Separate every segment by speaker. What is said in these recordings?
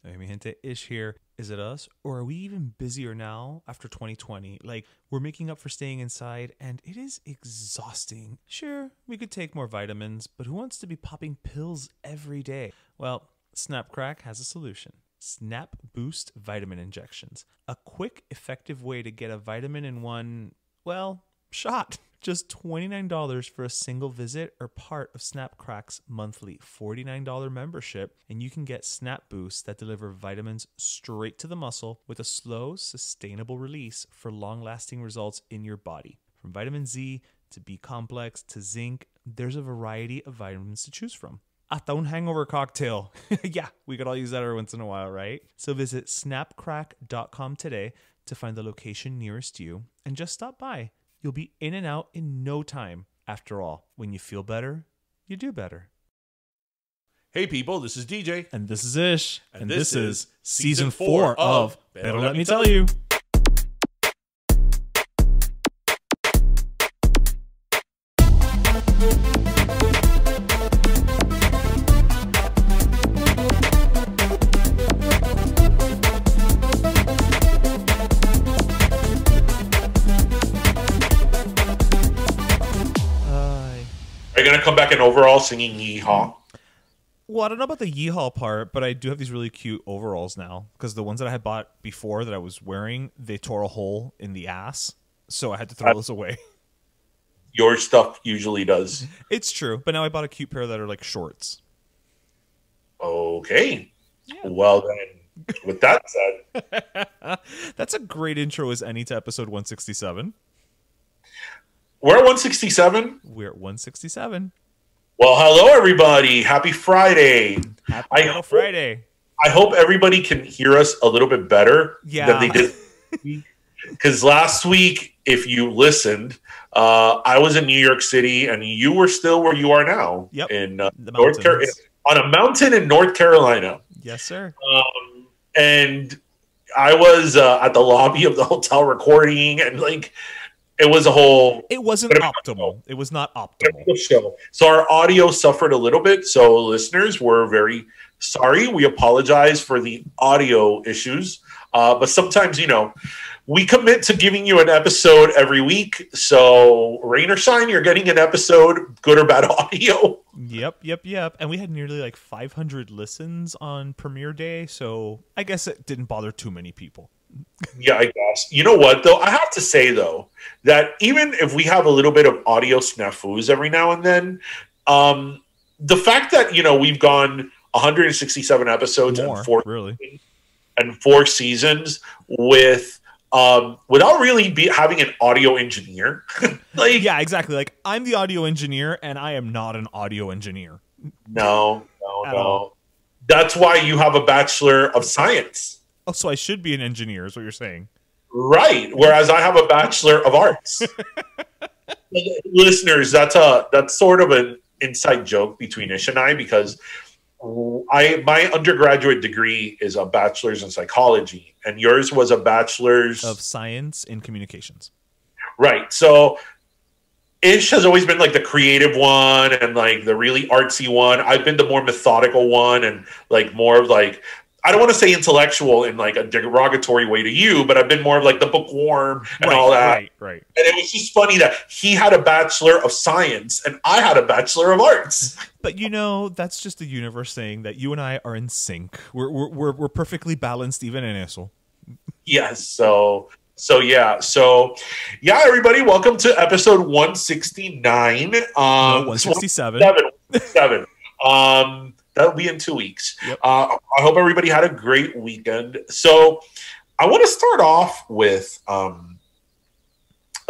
Speaker 1: Mi gente, Ish here. Is it us? Or are we even busier now after 2020? Like, we're making up for staying inside, and it is exhausting. Sure, we could take more vitamins, but who wants to be popping pills every day? Well, Snapcrack has a solution. Snap Boost Vitamin Injections. A quick, effective way to get a vitamin in one, well, shot. Just $29 for a single visit or part of Snapcrack's monthly $49 membership, and you can get Snap Boosts that deliver vitamins straight to the muscle with a slow, sustainable release for long-lasting results in your body. From vitamin Z to B complex to zinc, there's a variety of vitamins to choose from. Hasta un hangover cocktail. Yeah, we could all use that every once in a while, right? So visit snapcrack.com today to find the location nearest you and just stop by. You'll be in and out in no time. After all, when you feel better, you do better.
Speaker 2: Hey people, this is DJ.
Speaker 1: And this is Ish.
Speaker 2: And this is
Speaker 1: Season 4 of Better Let Me Tell You.
Speaker 2: Are you going to come back in overalls singing Yeehaw?
Speaker 1: Well, I don't know about the yeehaw part, but I do have these really cute overalls now because the ones that I had bought before that I was wearing, they tore a hole in the ass, so I had to throw those away.
Speaker 2: Your stuff usually does.
Speaker 1: It's true, but now I bought a cute pair that are like shorts.
Speaker 2: Okay. Yeah. Well then, with that said.
Speaker 1: That's a great intro as any to episode 167.
Speaker 2: We're at 167?
Speaker 1: We're at 167.
Speaker 2: Well, hello, everybody. Happy Friday.
Speaker 1: Happy Friday.
Speaker 2: I hope everybody can hear us a little bit better than they did. Because last week, if you listened, I was in New York City, and you were still where you are now.
Speaker 1: Yep.
Speaker 2: In North Carolina, on a mountain in North Carolina.
Speaker 1: Yes, sir.
Speaker 2: And I was at the lobby of the hotel recording, and like... It was a whole...
Speaker 1: It wasn't optimal. It was not optimal.
Speaker 2: Show. So our audio suffered a little bit. So listeners, we're very sorry. We apologize for the audio issues. But sometimes, you know, we commit to giving you an episode every week. So rain or shine, you're getting an episode, good or bad audio.
Speaker 1: Yep. And we had nearly like 500 listens on premiere day. So I guess it didn't bother too many people.
Speaker 2: Yeah, I guess. You know what, though? I have to say, though, that even if we have a little bit of audio snafus every now and then, the fact that, you know, we've gone 167 episodes and four seasons with without really having an audio engineer. Like,
Speaker 1: yeah, exactly. Like, I'm the audio engineer, and I am not an audio engineer.
Speaker 2: No. That's why you have a Bachelor of Science.
Speaker 1: Oh, so I should be an engineer is what you're saying.
Speaker 2: Right. Whereas I have a Bachelor of Arts. Listeners, that's sort of an inside joke between Ish and I because my undergraduate degree is a bachelor's in psychology and yours was a bachelor's
Speaker 1: of science in communications.
Speaker 2: Right. So Ish has always been like the creative one and like the really artsy one. I've been the more methodical one and like more of like I don't want to say intellectual in like a derogatory way to you, but I've been more of like the bookworm and all that.
Speaker 1: Right.
Speaker 2: And it was just funny that he had a Bachelor of Science and I had a Bachelor of Arts.
Speaker 1: But you know, that's just the universe saying that you and I are in sync. We're perfectly balanced, even in eso.
Speaker 2: Yes. So yeah, everybody, welcome to episode 169.
Speaker 1: No, 167.
Speaker 2: 7. That'll be in 2 weeks.
Speaker 1: Yep.
Speaker 2: I hope everybody had a great weekend. So I want to start off with a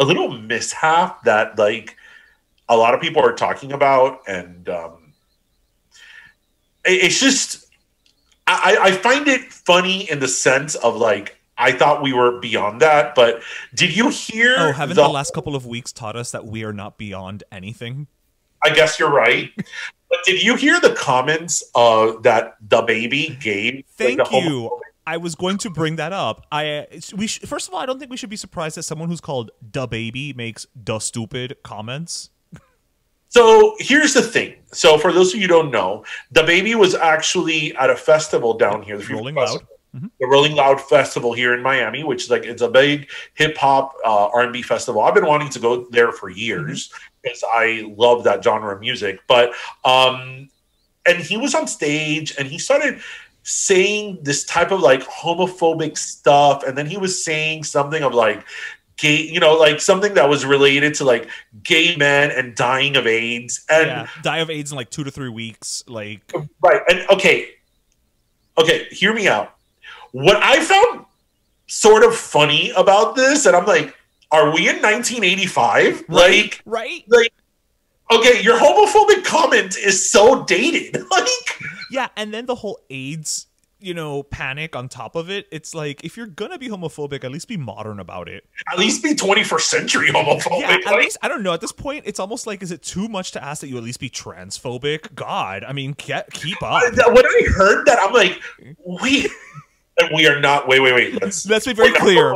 Speaker 2: little mishap that like a lot of people are talking about. And it's just, I find it funny in the sense of like, I thought we were beyond that. But did you hear?
Speaker 1: Oh, haven't the last couple of weeks taught us that we are not beyond anything?
Speaker 2: I guess you're right. But did you hear the comments that DaBaby gave?
Speaker 1: Thank you. I was going to bring that up. First of all, I don't think we should be surprised that someone who's called DaBaby makes stupid comments.
Speaker 2: So here's the thing. So for those of you who don't know, DaBaby was actually at a festival down here, the
Speaker 1: Rolling Loud.
Speaker 2: the Rolling Loud Festival here in Miami, which is like it's a big hip hop R&B festival. I've been wanting to go there for years because I love that genre of music. But and he was on stage and he started saying this type of like homophobic stuff, and then he was saying something of like gay, you know, like something that was related to like gay men and dying of AIDS and
Speaker 1: die of AIDS in like 2 to 3 weeks, like
Speaker 2: right. And okay, hear me out. What I found sort of funny about this, and I'm like, are we in 1985?
Speaker 1: right.
Speaker 2: Like, okay, your homophobic comment is so dated. Like,
Speaker 1: yeah, and then the whole AIDS, you know, panic on top of it. It's like, if you're gonna be homophobic, at least be modern about it.
Speaker 2: At least be 21st century homophobic.
Speaker 1: Yeah, at least, I don't know. At this point, it's almost like, is it too much to ask that you at least be transphobic? God, I mean, keep up.
Speaker 2: When I heard that, I'm like, wait. And we are not. Wait. Let's
Speaker 1: be very clear.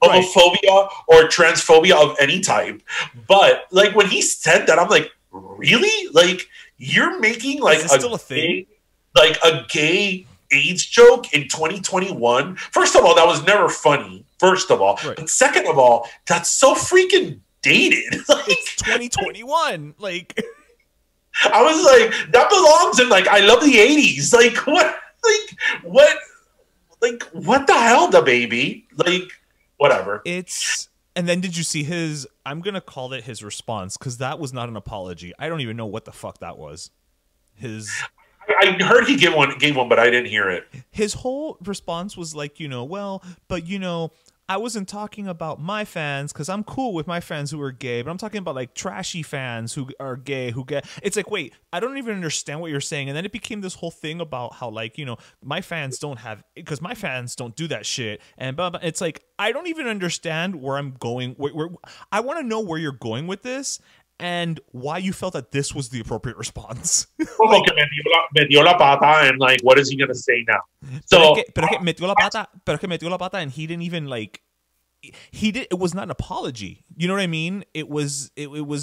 Speaker 2: Homophobia or transphobia of any type. But like when he said that, I'm like, really? Like you're making like
Speaker 1: still a thing?
Speaker 2: Like a gay AIDS joke in 2021? First of all, that was never funny. First of all, but second of all, that's so freaking dated. Like,
Speaker 1: it's 2021. Like
Speaker 2: I was like, that belongs in like I love the 80s. Like what? Like what the hell, DaBaby? Like whatever.
Speaker 1: And then did you see his? I'm gonna call it his response because that was not an apology. I don't even know what the fuck that was.
Speaker 2: I heard he gave one, but I didn't hear it.
Speaker 1: His whole response was like, I wasn't talking about my fans because I'm cool with my fans who are gay, but I'm talking about like trashy fans who are gay, who get. It's like, wait, I don't even understand what you're saying. And then it became this whole thing about how like, my fans don't have, because my fans don't do that shit. And blah, blah. It's like, I don't even understand where I'm going. I want to know where you're going with this. And why you felt that this was the appropriate response.
Speaker 2: Like, me dio la pata, and like, what is he gonna say now? So,
Speaker 1: pero que metió la pata, and he didn't even like. It was not an apology. You know what I mean? It was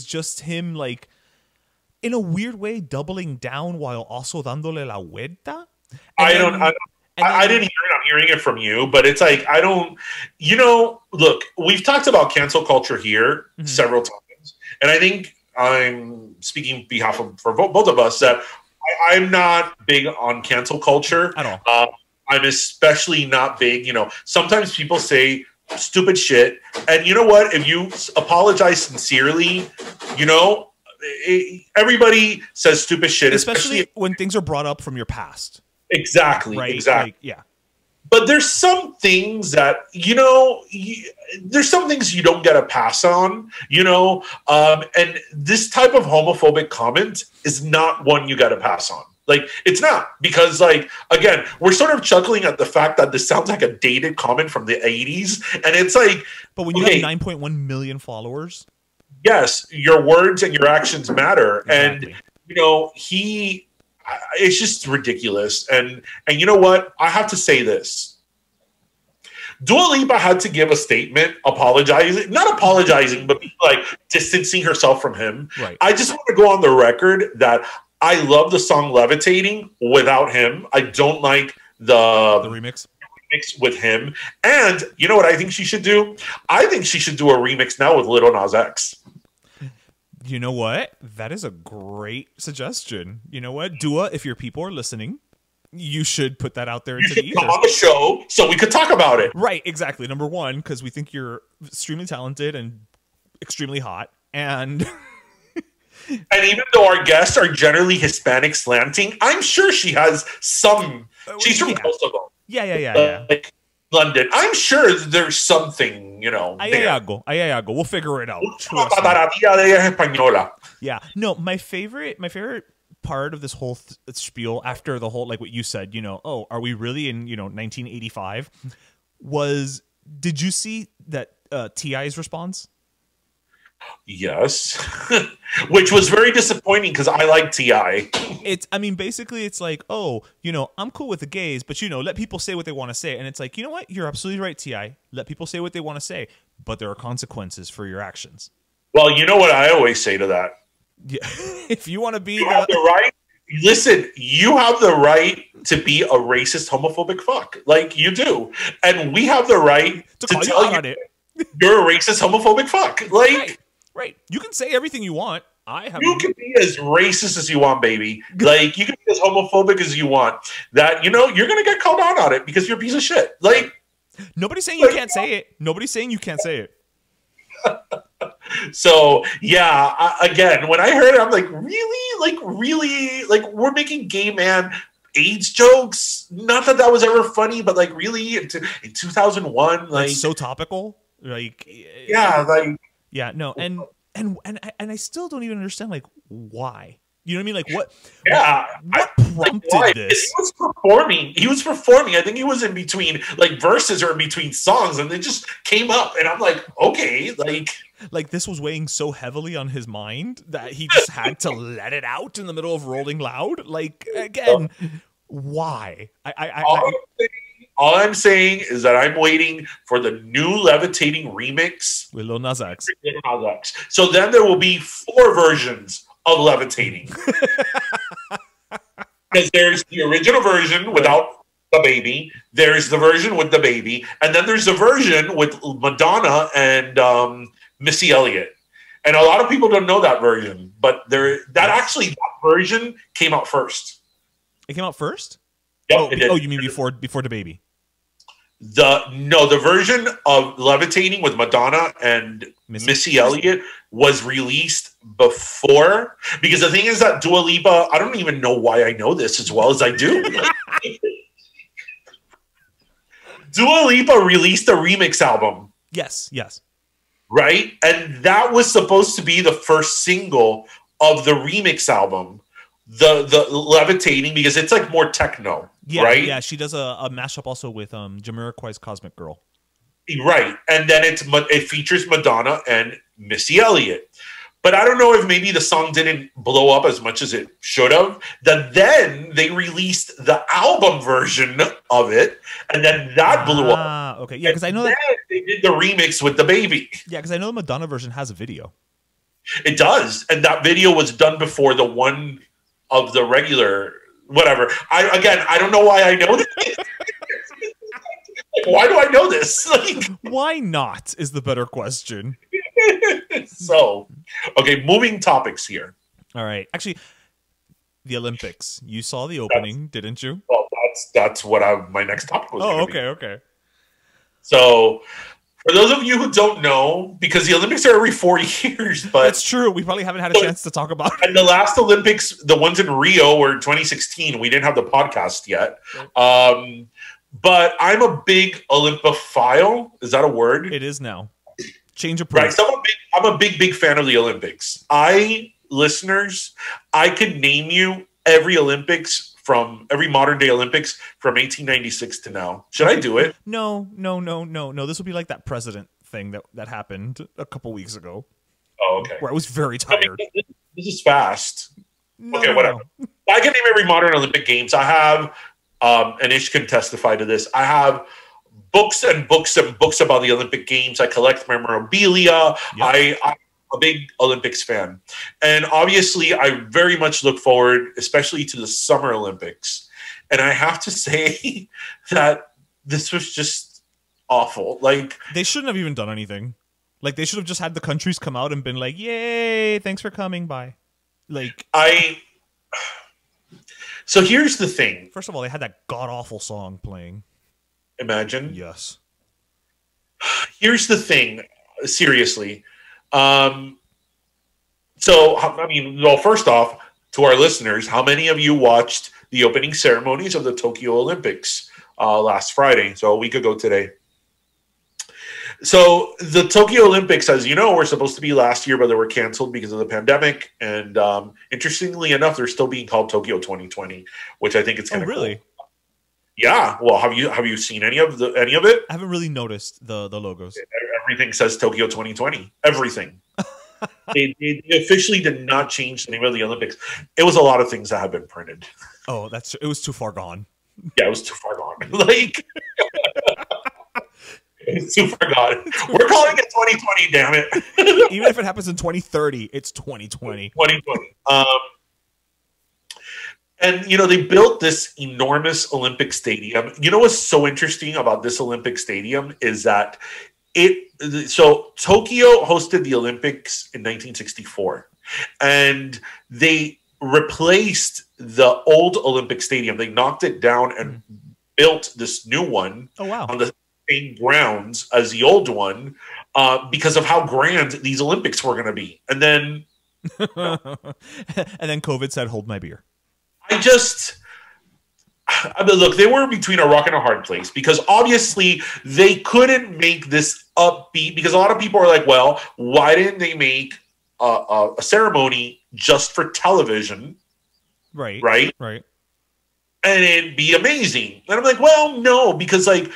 Speaker 1: just him like, in a weird way, doubling down while also dándole la vuelta.
Speaker 2: I didn't hear it. I'm hearing it from you, but it's like I don't. Look, we've talked about cancel culture here several times. And I think I'm speaking on behalf of for both of us that I'm not big on cancel culture
Speaker 1: at all.
Speaker 2: I'm especially not big. Sometimes people say stupid shit, and you know what? If you apologize sincerely, everybody says stupid shit,
Speaker 1: especially when things are brought up from your past.
Speaker 2: Exactly.
Speaker 1: Right?
Speaker 2: Exactly.
Speaker 1: Like, yeah.
Speaker 2: But there's some things that, there's some things you don't get a pass on, and this type of homophobic comment is not one you got to pass on. Like, it's not, because, like, again, we're sort of chuckling at the fact that this sounds like a dated comment from the 80s. And it's like,
Speaker 1: but when you have 9.1 million followers,
Speaker 2: yes, your words and your actions matter.
Speaker 1: Exactly.
Speaker 2: And, it's just ridiculous. And you know what? I have to say this. Dua Lipa had to give a statement not apologizing, but like distancing herself from him.
Speaker 1: Right.
Speaker 2: I just want to go on the record that I love the song Levitating without him. I don't like the
Speaker 1: remix
Speaker 2: with him. And you know what I think she should do? I think she should do a remix now with Lil Nas X.
Speaker 1: You know what? That is a great suggestion. You know what? Dua, if your people are listening, you should put that out there into the ether.
Speaker 2: Come on the show so we could talk about it.
Speaker 1: Right, exactly. Number one, because we think you're extremely talented and extremely hot. And
Speaker 2: and even though our guests are generally Hispanic slanting, I'm sure she has some. She's from Kosovo.
Speaker 1: Yeah.
Speaker 2: Like London. I'm sure there's something,
Speaker 1: Hay algo. We'll figure it out. Yeah. No, my favorite part of this whole spiel after the whole, like what you said, are we really in, 1985? Did you see that T.I.'s response?
Speaker 2: Yes. Which was very disappointing because I like T.I.
Speaker 1: Basically it's like, I'm cool with the gays, but let people say what they want to say. And it's like, you know what? You're absolutely right, T.I. Let people say what they want to say, but there are consequences for your actions.
Speaker 2: Well, you know what I always say to that?
Speaker 1: Yeah. If you want to be
Speaker 2: You have the right. Listen, you have the right to be a racist, homophobic fuck. Like, you do. And we have the right to
Speaker 1: call
Speaker 2: tell
Speaker 1: you
Speaker 2: you
Speaker 1: on it.
Speaker 2: you're a racist, homophobic fuck. Like,
Speaker 1: right. You can say everything you want.
Speaker 2: You can be as racist as you want, baby. Like, you can be as homophobic as you want. That, you're going to get called out on it because you're a piece of shit. Like,
Speaker 1: nobody's saying you can't say it. Nobody's saying you can't say it.
Speaker 2: So, yeah, again, when I heard it, I'm like, really? Like, we're making gay man AIDS jokes? Not that that was ever funny, but, like, really? In 2001? Like,
Speaker 1: it's so topical. Like,
Speaker 2: yeah, like...
Speaker 1: Yeah, no, and I still don't even understand, like, why. You know what I mean? Like, what?
Speaker 2: Yeah,
Speaker 1: what prompted this?
Speaker 2: He was performing. I think he was in between, like, verses or in between songs, and they just came up, and I'm like, okay,
Speaker 1: like this was weighing so heavily on his mind that he just had to let it out in the middle of Rolling Loud. Like, again, why?
Speaker 2: All I'm saying is that I'm waiting for the new Levitating remix
Speaker 1: with Lil Nas X.
Speaker 2: So then there will be 4 versions of Levitating. Because there's the original version without DaBaby, there's the version with DaBaby, and then there's the version with Madonna and Missy Elliott. And a lot of people don't know that version, but that version came out first.
Speaker 1: It came out first?
Speaker 2: Yep,
Speaker 1: you mean before DaBaby?
Speaker 2: The version of Levitating with Madonna and Missy Elliott was released before, because the thing is that Dua Lipa, I don't even know why I know this as well as I do. Dua Lipa released a remix album.
Speaker 1: Yes.
Speaker 2: Right? And that was supposed to be the first single of the remix album. The Levitating, because it's like more techno, right?
Speaker 1: Yeah, she does a mashup also with Jamiroquai's Cosmic Girl.
Speaker 2: Right. And then it features Madonna and Missy Elliott. But I don't know if maybe the song didn't blow up as much as it should have. Then they released the album version of it, and then that blew up.
Speaker 1: Okay, yeah, because I know that
Speaker 2: they did the remix with DaBaby.
Speaker 1: Yeah, because I know the Madonna version has a video.
Speaker 2: It does, and that video was done before the one of the regular whatever. I don't know why I know this. Why do I know this?
Speaker 1: Why not is the better question.
Speaker 2: So, okay, moving topics here.
Speaker 1: All right. Actually, the Olympics. You saw the opening, didn't you?
Speaker 2: Well, that's what my next topic was.
Speaker 1: Okay.
Speaker 2: So, for those of you who don't know, because the Olympics are every 4 years, but
Speaker 1: that's true. We probably haven't had a chance to talk about it.
Speaker 2: And the last Olympics, the ones in Rio were 2016. We didn't have the podcast yet. Right. But I'm a big Olympophile. Is that a word?
Speaker 1: It is now. Change of price.
Speaker 2: Right. So I'm a big fan of the Olympics. Listeners, I could name you every modern day Olympics from 1896 to now. Should I do it?
Speaker 1: No. This will be like that president thing that happened a couple weeks ago.
Speaker 2: Oh, okay.
Speaker 1: Where I was very tired.
Speaker 2: This is fast. Okay, whatever. I can name every modern Olympic Games. I have, and Ish can testify to this, I have books and books and books about the Olympic Games. I collect memorabilia. Yep. I'm a big Olympics fan. And obviously, I very much look forward, especially to the Summer Olympics. And I have to say that this was just awful. Like,
Speaker 1: they shouldn't have even done anything. Like, they should have just had the countries come out and been like, yay, thanks for coming, bye. Like,
Speaker 2: so here's the thing.
Speaker 1: First of all, they had that god-awful song playing.
Speaker 2: Imagine.
Speaker 1: Yes.
Speaker 2: Here's the thing. Seriously. First off, to our listeners, how many of you watched the opening ceremonies of the Tokyo Olympics last Friday? So a week ago today. So the Tokyo Olympics, as you know, were supposed to be last year, but they were canceled because of the pandemic. And interestingly enough, they're still being called Tokyo 2020, which I think it's kind of
Speaker 1: really
Speaker 2: cool. Yeah. Well, have you seen any of it?
Speaker 1: I haven't really noticed the logos.
Speaker 2: Everything says Tokyo 2020. Everything. they officially did not change the name of the Olympics. It was a lot of things that have been printed.
Speaker 1: Oh, it was too far gone.
Speaker 2: Yeah, it was too far gone. Like, Super God. We're calling it 2020, damn it.
Speaker 1: Even if it happens in 2030, it's 2020.
Speaker 2: 2020. And, you know, they built this enormous Olympic stadium. You know what's so interesting about this Olympic stadium is that so Tokyo hosted the Olympics in 1964, and they replaced the old Olympic stadium. They knocked it down and built this new one on the same grounds as the old one because of how grand these Olympics were going to be. And then
Speaker 1: and then COVID said, hold my beer.
Speaker 2: I mean, look, they were between a rock and a hard place because obviously they couldn't make this upbeat because a lot of people are like, well, why didn't they make a ceremony just for television?
Speaker 1: Right.
Speaker 2: And it'd be amazing. And I'm like, well, no, because like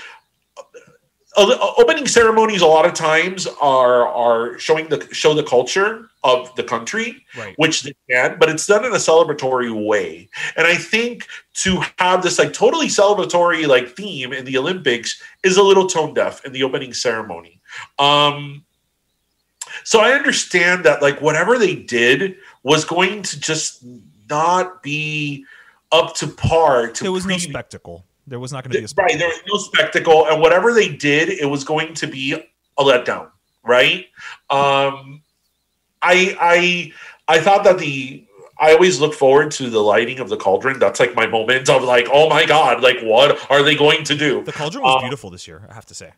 Speaker 2: opening ceremonies a lot of times are show the culture of the country, which they can, but it's done in a celebratory way. And I think to have this like totally celebratory like theme in the Olympics is a little tone deaf in the opening ceremony. So I understand that like whatever they did was going to just not be up to par. There was
Speaker 1: no spectacle. There was not going to be a spectacle.
Speaker 2: Right, there was no spectacle, and whatever they did, it was going to be a letdown, right? I thought that I always look forward to the lighting of the cauldron. That's like my moment of like, oh my God, like what are they going to do?
Speaker 1: The cauldron was beautiful this year, I have to say.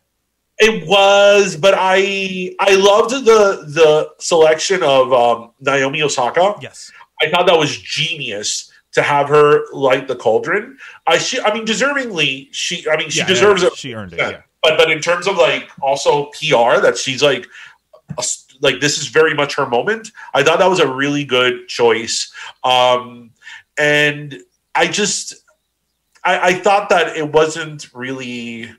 Speaker 2: It was, but I loved the selection of Naomi Osaka.
Speaker 1: Yes.
Speaker 2: I thought that was genius to have her light the cauldron. I mean, deservingly, she deserves it.
Speaker 1: She earned it. Yeah.
Speaker 2: But in terms of like also PR, that she's like this is very much her moment. I thought that was a really good choice, and I thought that it wasn't really.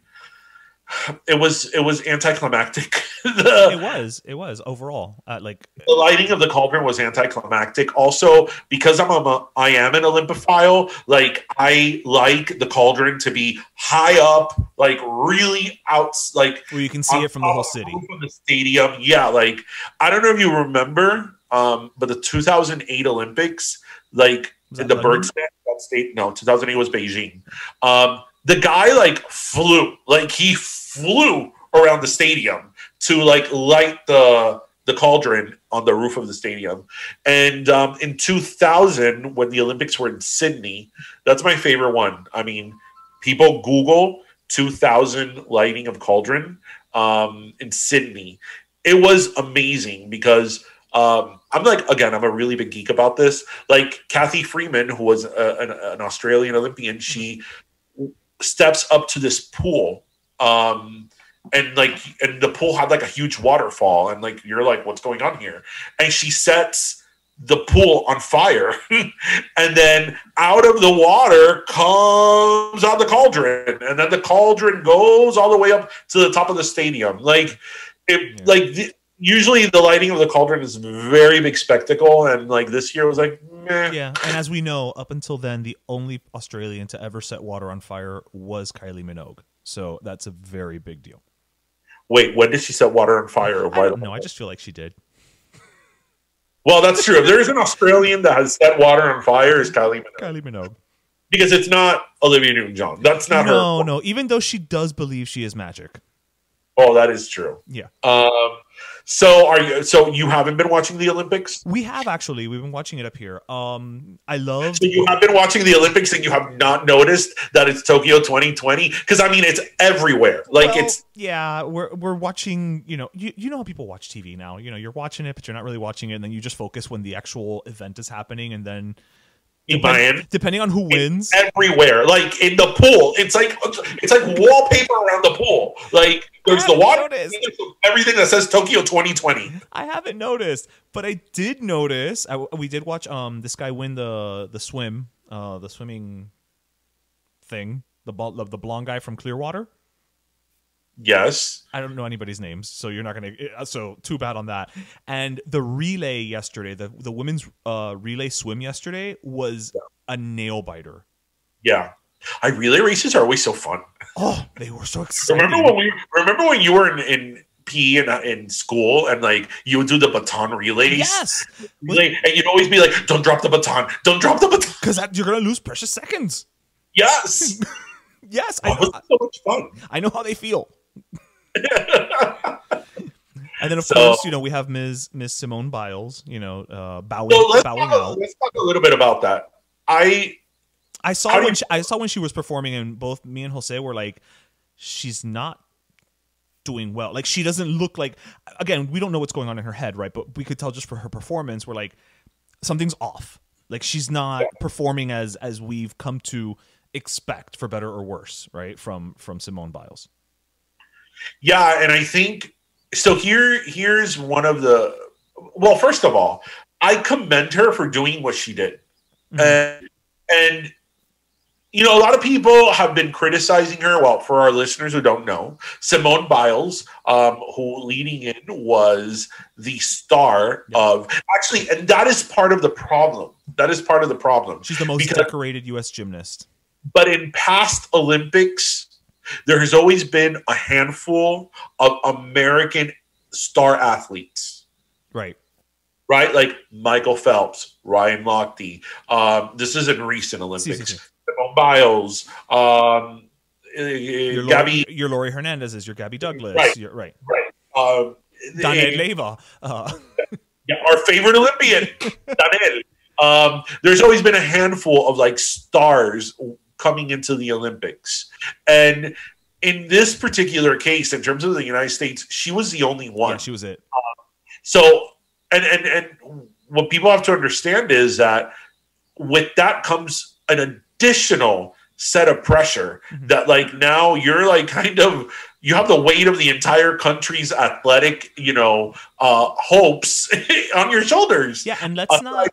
Speaker 2: It was anticlimactic.
Speaker 1: It was overall like
Speaker 2: the lighting of the cauldron was anticlimactic. Also, because I am an Olympophile, like I like the cauldron to be high up, like really out, like
Speaker 1: where you can see it from the whole city,
Speaker 2: from the stadium. Yeah, like I don't know if you remember, but the 2008 Olympics, like in the Bergstein, that state. No, 2008 was Beijing. The guy like flew around the stadium to like light the cauldron on the roof of the stadium. And in 2000, when the Olympics were in Sydney, that's my favorite one. I mean, people Google 2000 lighting of cauldron in Sydney. It was amazing because I'm a really big geek about this. Like Kathy Freeman, who was an Australian Olympian, she steps up to this pool and the pool had like a huge waterfall and like you're like, what's going on here? And she sets the pool on fire and then out of the water comes out the cauldron and then the cauldron goes all the way up to the top of the stadium. Usually the lighting of the cauldron is a very big spectacle, and like this year was like, meh.
Speaker 1: Yeah, and as we know, up until then, the only Australian to ever set water on fire was Kylie Minogue. So that's a very big deal.
Speaker 2: Wait, when did she set water on fire?
Speaker 1: I don't know. I just feel like she did.
Speaker 2: Well, that's true. If there is an Australian that has set water on fire, it's Kylie Minogue.
Speaker 1: Kylie Minogue.
Speaker 2: Because it's not Olivia Newton-John. That's not her.
Speaker 1: No. Even though she does believe she is magic.
Speaker 2: Oh, that is true.
Speaker 1: Yeah.
Speaker 2: So you haven't been watching the Olympics?
Speaker 1: We have actually. We've been watching it up here. I love.
Speaker 2: So you have been watching the Olympics and you have not noticed that it's Tokyo 2020? Because I mean, it's everywhere.
Speaker 1: We're watching. You know how people watch TV now. You know, you're watching it, but you're not really watching it, and then you just focus when the actual event is happening, and then. Depending on who wins,
Speaker 2: everywhere, like in the pool, it's like wallpaper around the pool. Like there's the water, there's everything that says Tokyo 2020.
Speaker 1: I haven't noticed, but I did notice. We did watch this guy win the swimming thing. The blonde guy from Clearwater.
Speaker 2: Yes.
Speaker 1: I don't know anybody's names, so you're not going to... So, too bad on that. And the relay yesterday, the women's relay swim yesterday was a nail-biter.
Speaker 2: Yeah. Relay races are always so fun.
Speaker 1: Oh, they were so exciting.
Speaker 2: Remember when you were in PE in school and like you would do the baton relays?
Speaker 1: Yes.
Speaker 2: And you'd always be like, don't drop the baton. Don't drop the baton.
Speaker 1: Because you're going to lose precious seconds.
Speaker 2: Yes.
Speaker 1: Yes.
Speaker 2: It was so much fun.
Speaker 1: I know how they feel. And then, of course, we have Ms. Simone Biles, bowing out.
Speaker 2: Let's talk a little bit about that.
Speaker 1: I saw when she was performing, and both me and Jose were like, she's not doing well. Like, she doesn't look like, again, we don't know what's going on in her head, right? But we could tell just for her performance, we're like, something's off. Like, she's not performing as we've come to expect, for better or worse, right? From Simone Biles.
Speaker 2: Yeah, and I think so. Here's one of the. Well, first of all, I commend her for doing what she did, and a lot of people have been criticizing her. Well, for our listeners who don't know, Simone Biles, who leading in was the star of actually, and that is part of the problem.
Speaker 1: She's the most decorated U.S. gymnast.
Speaker 2: But in past Olympics, there has always been a handful of American star athletes.
Speaker 1: Right.
Speaker 2: Like Michael Phelps, Ryan Lochte. This is in recent Olympics. Simone Biles.
Speaker 1: Your Laurie Hernandez is your Gabby Douglas.
Speaker 2: Right.
Speaker 1: Daniel Leyva.
Speaker 2: Our favorite Olympian, Daniel. There's always been a handful of like stars coming into the Olympics. And in this particular case, in terms of the United States, she was the only one.
Speaker 1: Yeah, she was it.
Speaker 2: So, and what people have to understand is that with that comes an additional set of pressure that like now you're like kind of, you have the weight of the entire country's athletic, hopes on your shoulders.
Speaker 1: Yeah, and let's not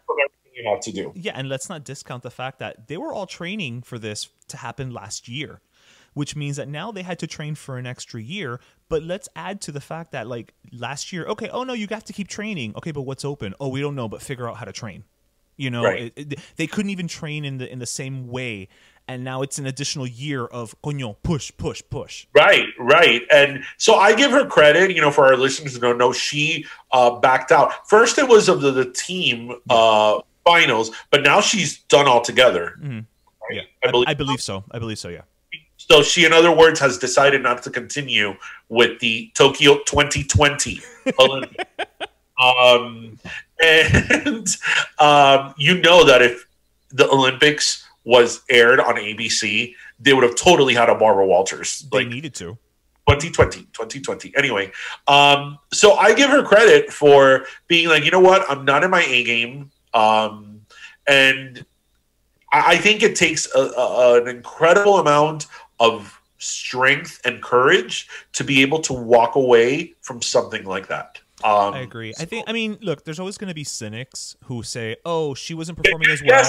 Speaker 2: you have to do.
Speaker 1: Yeah, and let's not discount the fact that they were all training for this to happen last year, which means that now they had to train for an extra year. But let's add to the fact that like last year, okay, oh no, you have to keep training. Okay, but what's open? Oh, we don't know, but figure out how to train.
Speaker 2: Right.
Speaker 1: They couldn't even train in the same way, and now it's an additional year of coño, push.
Speaker 2: Right. And so I give her credit, for our listeners who don't know, she backed out. First, it was of the team finals, but now she's done all together.
Speaker 1: Mm-hmm.
Speaker 2: Right?
Speaker 1: Yeah, I believe so. Yeah.
Speaker 2: So she, in other words, has decided not to continue with the Tokyo 2020 Olympics. That if the Olympics was aired on ABC, they would have totally had a Barbara Walters.
Speaker 1: They needed to.
Speaker 2: 2020. Anyway, so I give her credit for being like, you know what? I'm not in my A game. And I think it takes an incredible amount of strength and courage to be able to walk away from something like that.
Speaker 1: I agree. I mean, look, there's always going to be cynics who say, "Oh, she wasn't performing as well,"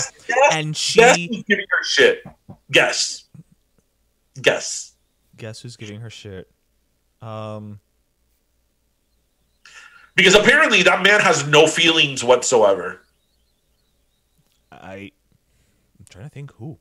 Speaker 1: and
Speaker 2: guess who's giving her shit. Guess
Speaker 1: who's giving her shit.
Speaker 2: Because apparently that man has no feelings whatsoever.
Speaker 1: I'm trying to think who.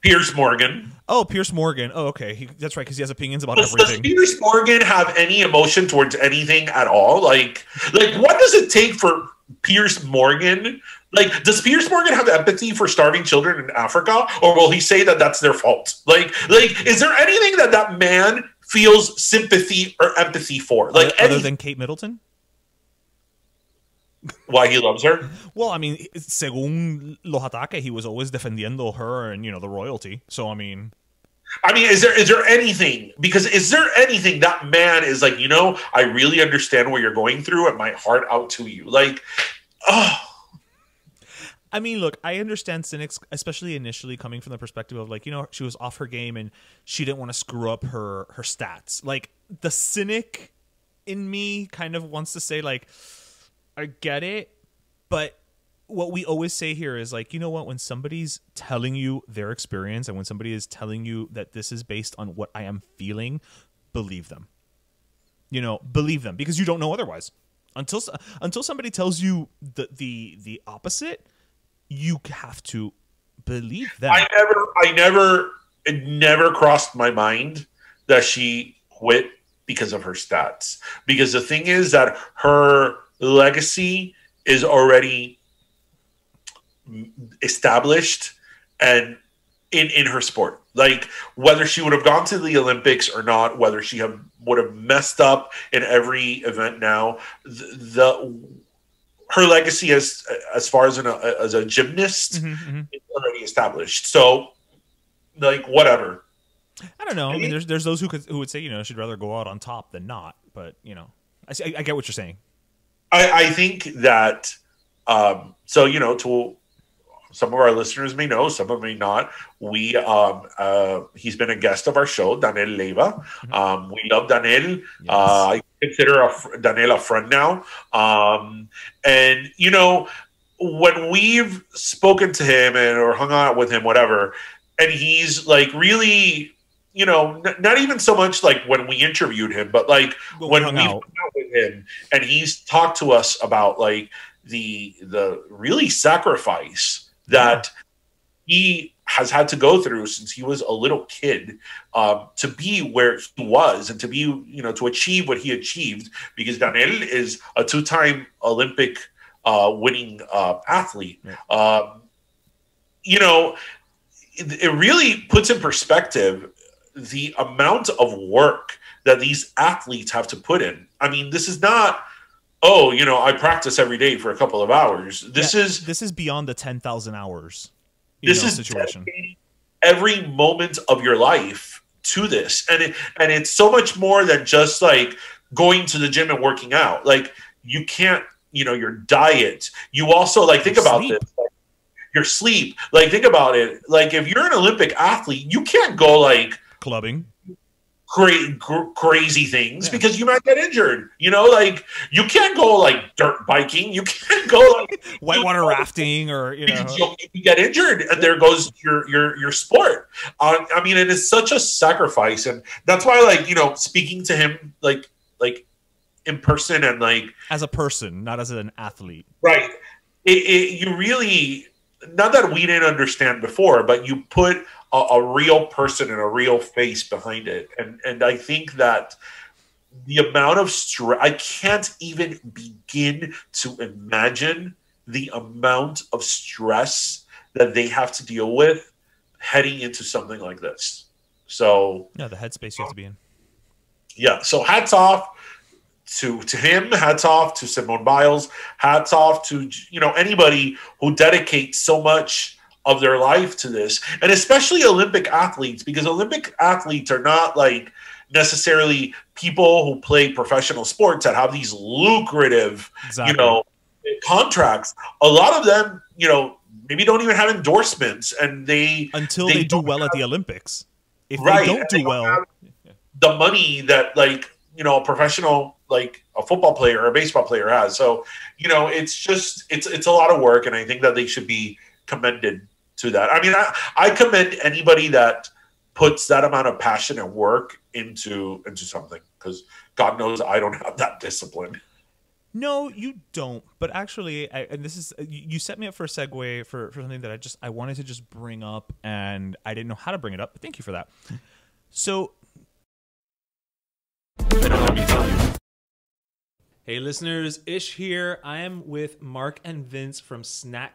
Speaker 2: Piers Morgan.
Speaker 1: Oh, Piers Morgan. Oh, okay. That's right, because he has opinions about everything.
Speaker 2: Does Piers Morgan have any emotion towards anything at all? Like, what does it take for Piers Morgan? Like, does Piers Morgan have empathy for starving children in Africa, or will he say that that's their fault? Like, is there anything that man feels sympathy or empathy for? Like,
Speaker 1: other than Kate Middleton?
Speaker 2: Why he loves her?
Speaker 1: Well, I mean, según los ataques, he was always defendiendo her and, the royalty. So, I mean,
Speaker 2: is there anything? Because is there anything that man is like, I really understand what you're going through and my heart out to you. Like, oh.
Speaker 1: I mean, look, I understand cynics, especially initially coming from the perspective of like, she was off her game and she didn't want to screw up her stats. Like, the cynic in me kind of wants to say like, I get it, but what we always say here is like, you know what? When somebody's telling you their experience and when somebody is telling you that this is based on what I am feeling, believe them. Believe them because you don't know otherwise. Until somebody tells you the opposite, you have to Believe that.
Speaker 2: It never crossed my mind that she quit because of her stats. Because the thing is that her legacy is already established and in her sport. Like, whether she would have gone to the Olympics or not, whether she would have messed up in every event now, her legacy as far as a gymnast is already established. So, like, whatever.
Speaker 1: I don't know. I mean, there's those who would say, you know, she'd rather go out on top than not. But, you know, I get what you're saying.
Speaker 2: I think that, so, you know, to some of our listeners may know, some of them may not. He's been a guest of our show, Daniel Leiva. We love Daniel. Yes. I consider Daniel a friend now. And, you know, when we've spoken to him or hung out with him, whatever, and he's like really, you know, not even so much like when we interviewed him, but like when we hung out with him and he's talked to us about like the really sacrifice that he has had to go through since he was a little kid to be where he was and to be, you know, to achieve what he achieved, because Daniel is a 2-time Olympic winning athlete. You know, it really puts in perspective the amount of work that these athletes have to put in. I mean, this is not, oh, you know, I practice every day for a couple of hours. This is
Speaker 1: beyond the 10,000 hours.
Speaker 2: This is situation. Every moment of your life to this, and it's so much more than just like going to the gym and working out. Like, you can't, you know, your diet. You also like think about this. Like, your sleep. Like, think about it. Like, if you're an Olympic athlete, you can't go like
Speaker 1: clubbing.
Speaker 2: Crazy things because you might get injured. You know, like, you can't go like dirt biking. You can't go like
Speaker 1: whitewater rafting, or you know,
Speaker 2: you get injured, and there goes your sport. I mean, it is such a sacrifice, and that's why, like, you know, speaking to him like in person and like
Speaker 1: as a person, not as an athlete,
Speaker 2: right? You really, not that we didn't understand before, but you put a real person and a real face behind it. And I think that the amount of stress, I can't even begin to imagine the amount of stress that they have to deal with heading into something like this. So
Speaker 1: yeah, the headspace you have to be in.
Speaker 2: Yeah. So hats off to him, hats off to Simone Biles, hats off to, you know, anybody who dedicates so much of their life to this, and especially Olympic athletes, because Olympic athletes are not like necessarily people who play professional sports that have these lucrative, you know, contracts. A lot of them, you know, maybe don't even have endorsements, and
Speaker 1: until they do well at the Olympics. If
Speaker 2: right,
Speaker 1: they don't do well,
Speaker 2: the money that, like, you know, a professional, like a football player or a baseball player has. So, you know, it's just it's a lot of work, and I think that they should be commended to that. I mean, I commend anybody that puts that amount of passion and work into something, because God knows I don't have that discipline.
Speaker 1: No, you don't. But actually, and this is, you set me up for a segue for something that I wanted to just bring up, and I didn't know how to bring it up. But thank you for that. So, hey listeners, Ish here. I am with Mark and Vince from Snap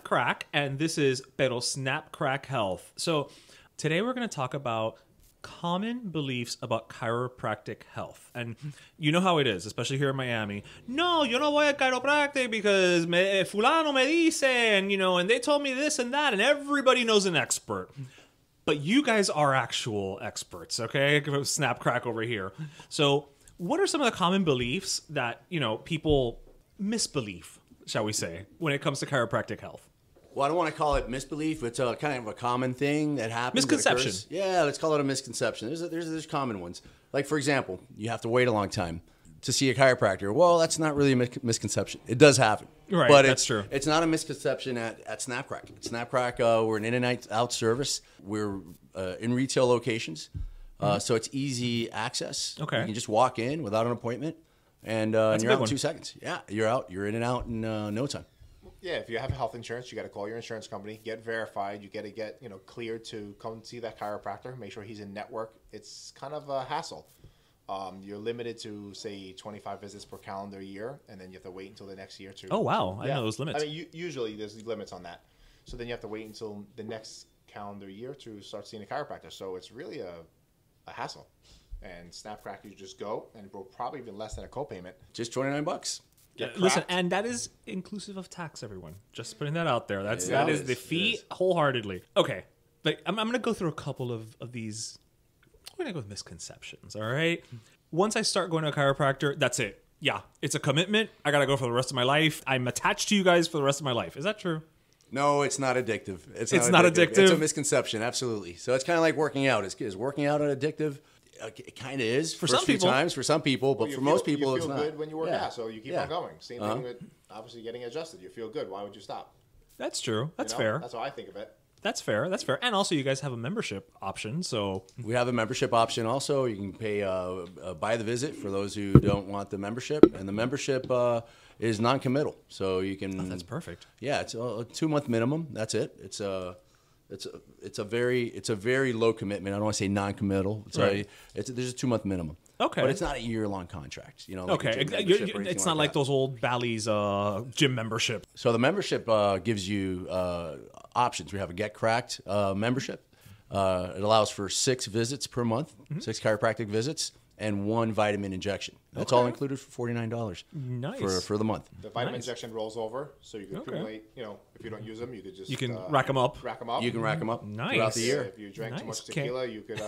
Speaker 1: Crack, and this is Pero Snap Crack Health. So today we're going to talk about common beliefs about chiropractic health. And you know how it is, especially here in Miami. No, yo no voy a chiropractic because fulano me dice, and, you know, and they told me this and that, and everybody knows an expert. But you guys are actual experts, okay? Snap Crack over here. So what are some of the common beliefs that, you know, people misbelieve, shall we say, when it comes to chiropractic health?
Speaker 3: Well, I don't want to call it misbelief. It's a kind of a common thing that happens.
Speaker 1: Misconception.
Speaker 3: Yeah, let's call it a misconception. There's common ones. Like, for example, you have to wait a long time to see a chiropractor. Well, that's not really a misconception. It does happen.
Speaker 1: Right,
Speaker 3: but
Speaker 1: that's true.
Speaker 3: It's not a misconception at Snap Crack. At Snap Crack, we're an in and out service. We're in retail locations, so it's easy access.
Speaker 1: Okay.
Speaker 3: You can just walk in without an appointment, and you're out in 2 seconds. Yeah, you're out. You're in and out in no time.
Speaker 4: Yeah, if you have health insurance, you got to call your insurance company, get verified. You got to get cleared to come see that chiropractor. Make sure he's in network. It's kind of a hassle. You're limited to say 25 visits per calendar year, and then you have to wait until the next year to.
Speaker 1: Oh wow, I know those limits.
Speaker 4: I mean, usually there's limits on that. So then you have to wait until the next calendar year to start seeing a chiropractor. So it's really a hassle. And Snapcrack, you just go, and it will probably even less than a copayment.
Speaker 3: Just $29.
Speaker 1: Listen, and that is inclusive of tax, everyone. Just putting that out there. That is the fee wholeheartedly. Okay, but I'm going to go through a couple of these. We're going to go with misconceptions, all right? Once I start going to a chiropractor, that's it. Yeah, it's a commitment. I got to go for the rest of my life. I'm attached to you guys for the rest of my life. Is that true?
Speaker 3: No, it's not addictive. It's
Speaker 1: not addictive.
Speaker 3: It's a misconception, absolutely. So it's kind of like working out. Is working out addictive? It kind of is for some people. Times for some people, but for most people, it's not.
Speaker 4: You feel good when you work out, so you keep on going. Same thing with obviously getting adjusted. You feel good. Why would you stop?
Speaker 1: That's true. That's fair.
Speaker 4: That's how I think of it.
Speaker 1: That's fair. That's fair. And also, you guys have a membership option, so
Speaker 3: we have a membership option. Also, you can pay by the visit for those who don't want the membership, and the membership is non-committal, so you can.
Speaker 1: Oh, that's perfect.
Speaker 3: Yeah, it's a 2-month minimum. That's it. It's a very low commitment. I don't want to say non-committal. There's a 2-month minimum.
Speaker 1: Okay,
Speaker 3: but it's not a year-long contract.
Speaker 1: Okay, it's not like those old Bally's gym membership.
Speaker 3: So the membership gives you options. We have a Get Cracked membership. It allows for 6 visits per month, 6 chiropractic visits, and 1 vitamin injection. That's all included for $49.
Speaker 1: Nice
Speaker 3: for the month.
Speaker 4: The vitamin injection rolls over, so you can accumulate. If you don't use them, you could just
Speaker 1: rack them up.
Speaker 3: You can rack them up throughout the year.
Speaker 4: If you drank too much tequila, you could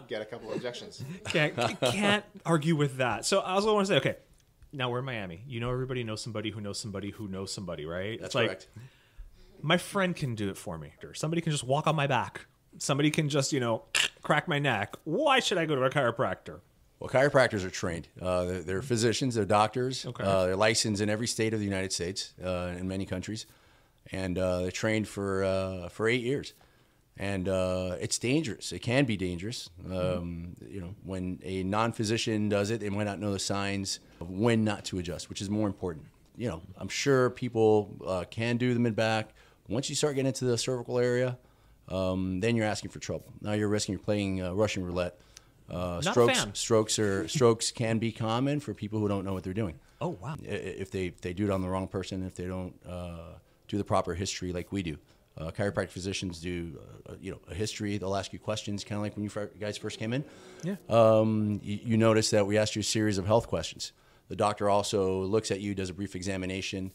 Speaker 4: get a couple of injections.
Speaker 1: Can't argue with that. So I also want to say, okay, now we're in Miami. Everybody knows somebody who knows somebody who knows somebody, right?
Speaker 3: That's correct.
Speaker 1: My friend can do it for me. Somebody can just walk on my back. Somebody can just, crack my neck. Why should I go to a chiropractor?
Speaker 3: Well, chiropractors are trained. They're physicians. They're doctors.
Speaker 1: Okay.
Speaker 3: They're licensed in every state of the United States, in many countries, and they're trained for 8 years. And it's dangerous. It can be dangerous. When a non-physician does it, they might not know the signs of when not to adjust, which is more important. I'm sure people can do the mid-back. Once you start getting into the cervical area, then you're asking for trouble. Now you're playing Russian roulette. Strokes can be common for people who don't know what they're doing.
Speaker 1: Oh wow!
Speaker 3: If they do it on the wrong person, if they don't do the proper history like we do, chiropractic physicians do a history. They'll ask you questions, kind of like when you guys first came in.
Speaker 1: Yeah.
Speaker 3: You notice that we asked you a series of health questions. The doctor also looks at you, does a brief examination.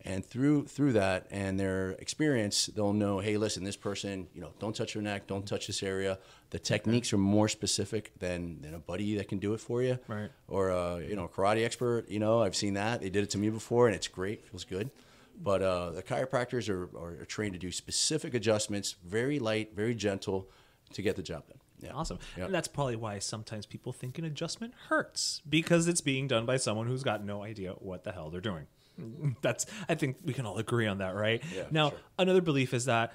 Speaker 3: And through that and their experience, they'll know, hey, listen, this person, don't touch your neck, don't touch this area. The techniques are more specific than a buddy that can do it for you,
Speaker 1: right?
Speaker 3: Or a karate expert. I've seen that. They did it to me before, and it's great, feels good. But the chiropractors are trained to do specific adjustments, very light, very gentle, to get the job done. Yeah.
Speaker 1: Awesome.
Speaker 3: Yep.
Speaker 1: And that's probably why sometimes people think an adjustment hurts, because it's being done by someone who's got no idea what the hell they're doing. I think we can all agree on that, right?
Speaker 3: Yeah,
Speaker 1: now,
Speaker 3: sure.
Speaker 1: Another belief is that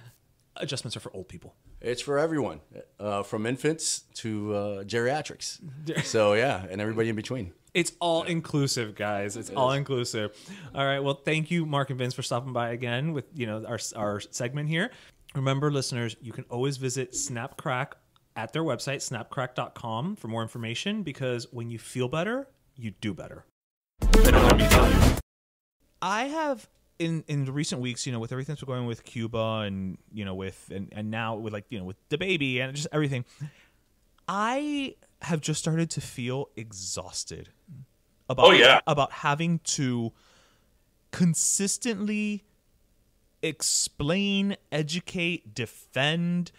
Speaker 1: adjustments are for old people.
Speaker 3: It's for everyone, from infants to geriatrics. So yeah, and everybody in between.
Speaker 1: It's all inclusive, guys. It's all inclusive. All right. Well, thank you, Mark and Vince, for stopping by again with our segment here. Remember, listeners, you can always visit Snapcrack at their website, snapcrack.com, for more information, because when you feel better, you do better. Let me tell you. I have in the recent weeks, with everything that's going with Cuba and and now with with DaBaby and just everything, I have just started to feel exhausted about having to consistently explain, educate, defend,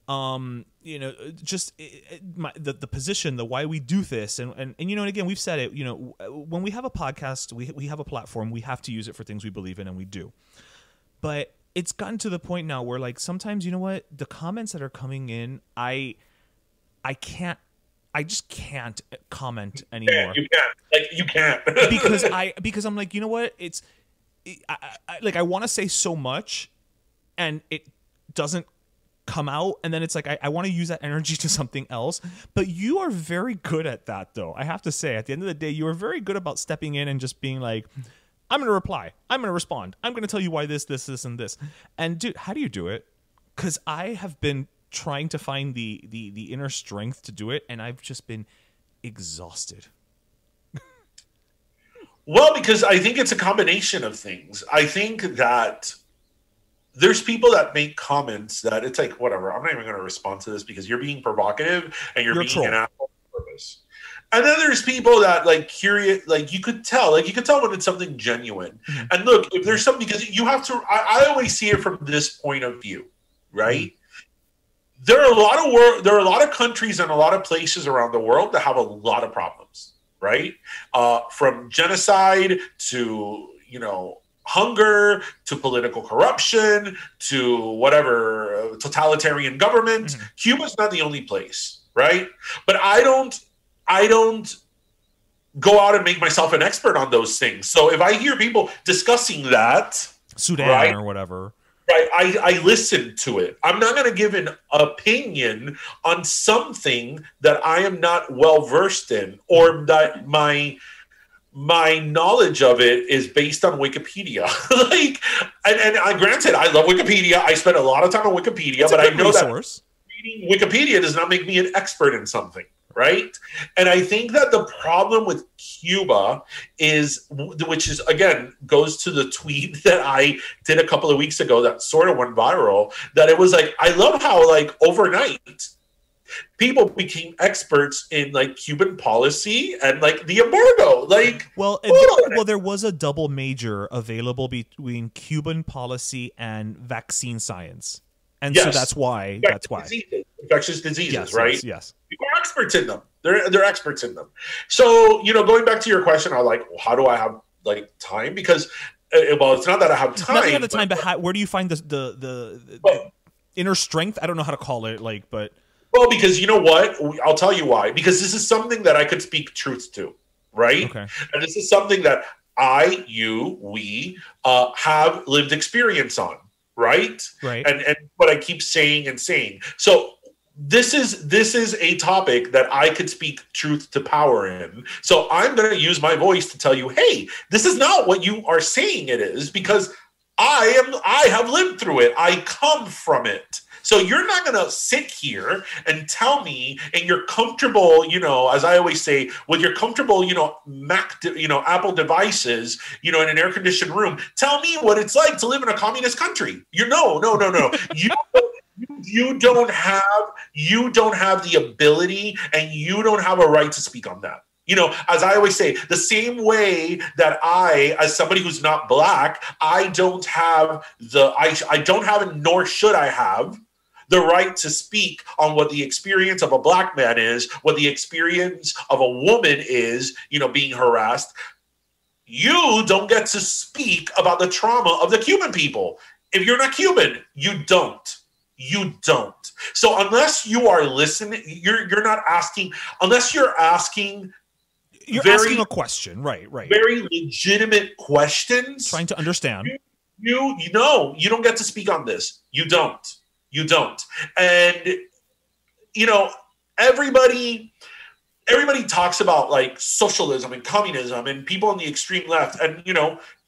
Speaker 1: just the position, the why we do this, and again, we've said it. When we have a podcast, we have a platform, we have to use it for things we believe in, and we do. But it's gotten to the point now where sometimes the comments that are coming in, I just can't comment anymore.
Speaker 2: You can't
Speaker 1: because I'm like, it's I want to say so much, and it doesn't come out, and then it's like I want to use that energy to something else. But you are very good at that, though. I have to say, at the end of the day, you are very good about stepping in and just being like, I'm going to reply. I'm going to respond. I'm going to tell you why this, and this. And dude, how do you do it? Because I have been trying to find the inner strength to do it, and I've just been exhausted.
Speaker 2: Well, because I think it's a combination of things. I think that there's people that make comments that it's like, whatever, I'm not even going to respond to this because you're being provocative and you're being an asshole on purpose. And then there's people that like curious, like you could tell when it's something genuine. Mm-hmm. And look, if there's something, because you have to, I always see it from this point of view, right? Mm-hmm. There are a lot of countries and a lot of places around the world that have a lot of problems, right? From genocide to, hunger to political corruption to whatever, totalitarian government. Mm-hmm. Cuba's not the only place, right? But I don't go out and make myself an expert on those things. So if I hear people discussing that,
Speaker 1: Sudan or whatever,
Speaker 2: right, I listen to it. I'm not going to give an opinion on something that I am not well versed in, or that my knowledge of it is based on Wikipedia. and granted, I love Wikipedia. I spend a lot of time on Wikipedia, but I know that reading Wikipedia does not make me an expert in something. Right. And I think that the problem with Cuba is, which is, again, goes to the tweet that I did a couple of weeks ago that sort of went viral, that it was like, I love how like overnight people became experts in like Cuban policy and like the embargo. Like,
Speaker 1: well, there was a double major available between Cuban policy and vaccine science. And so that's why.
Speaker 2: Infectious diseases, right?
Speaker 1: Yes.
Speaker 2: People are experts in them. They're experts in them. So, going back to your question, well, how do I have like time? Because, it's not that I have time.
Speaker 1: Not have the time, but where do you find the inner strength? I don't know how to call it,
Speaker 2: Well, because you know what? I'll tell you why. Because this is something that I could speak truth to, right? Okay. And this is something that we have lived experience on. Right. And what I keep saying and saying. So this is a topic that I could speak truth to power in. So I'm going to use my voice to tell you, hey, this is not what you are saying it is, because I have lived through it. I come from it. So you're not going to sit here and tell me, and you're comfortable, as I always say, with your comfortable, Mac, Apple devices, in an air-conditioned room, tell me what it's like to live in a communist country. No. You don't have the ability, and you don't have a right to speak on that. As I always say, the same way that I, as somebody who's not black, I don't have nor should I have the right to speak on what the experience of a black man is, what the experience of a woman is, being harassed. You don't get to speak about the trauma of the Cuban people. If you're not Cuban, you don't. You don't. So unless you are listening, you're not asking, unless you're asking.
Speaker 1: You're asking a question, right?
Speaker 2: Very legitimate questions.
Speaker 1: Trying to understand.
Speaker 2: You don't get to speak on this. You don't. And, everybody talks about like socialism and communism and people on the extreme left. And,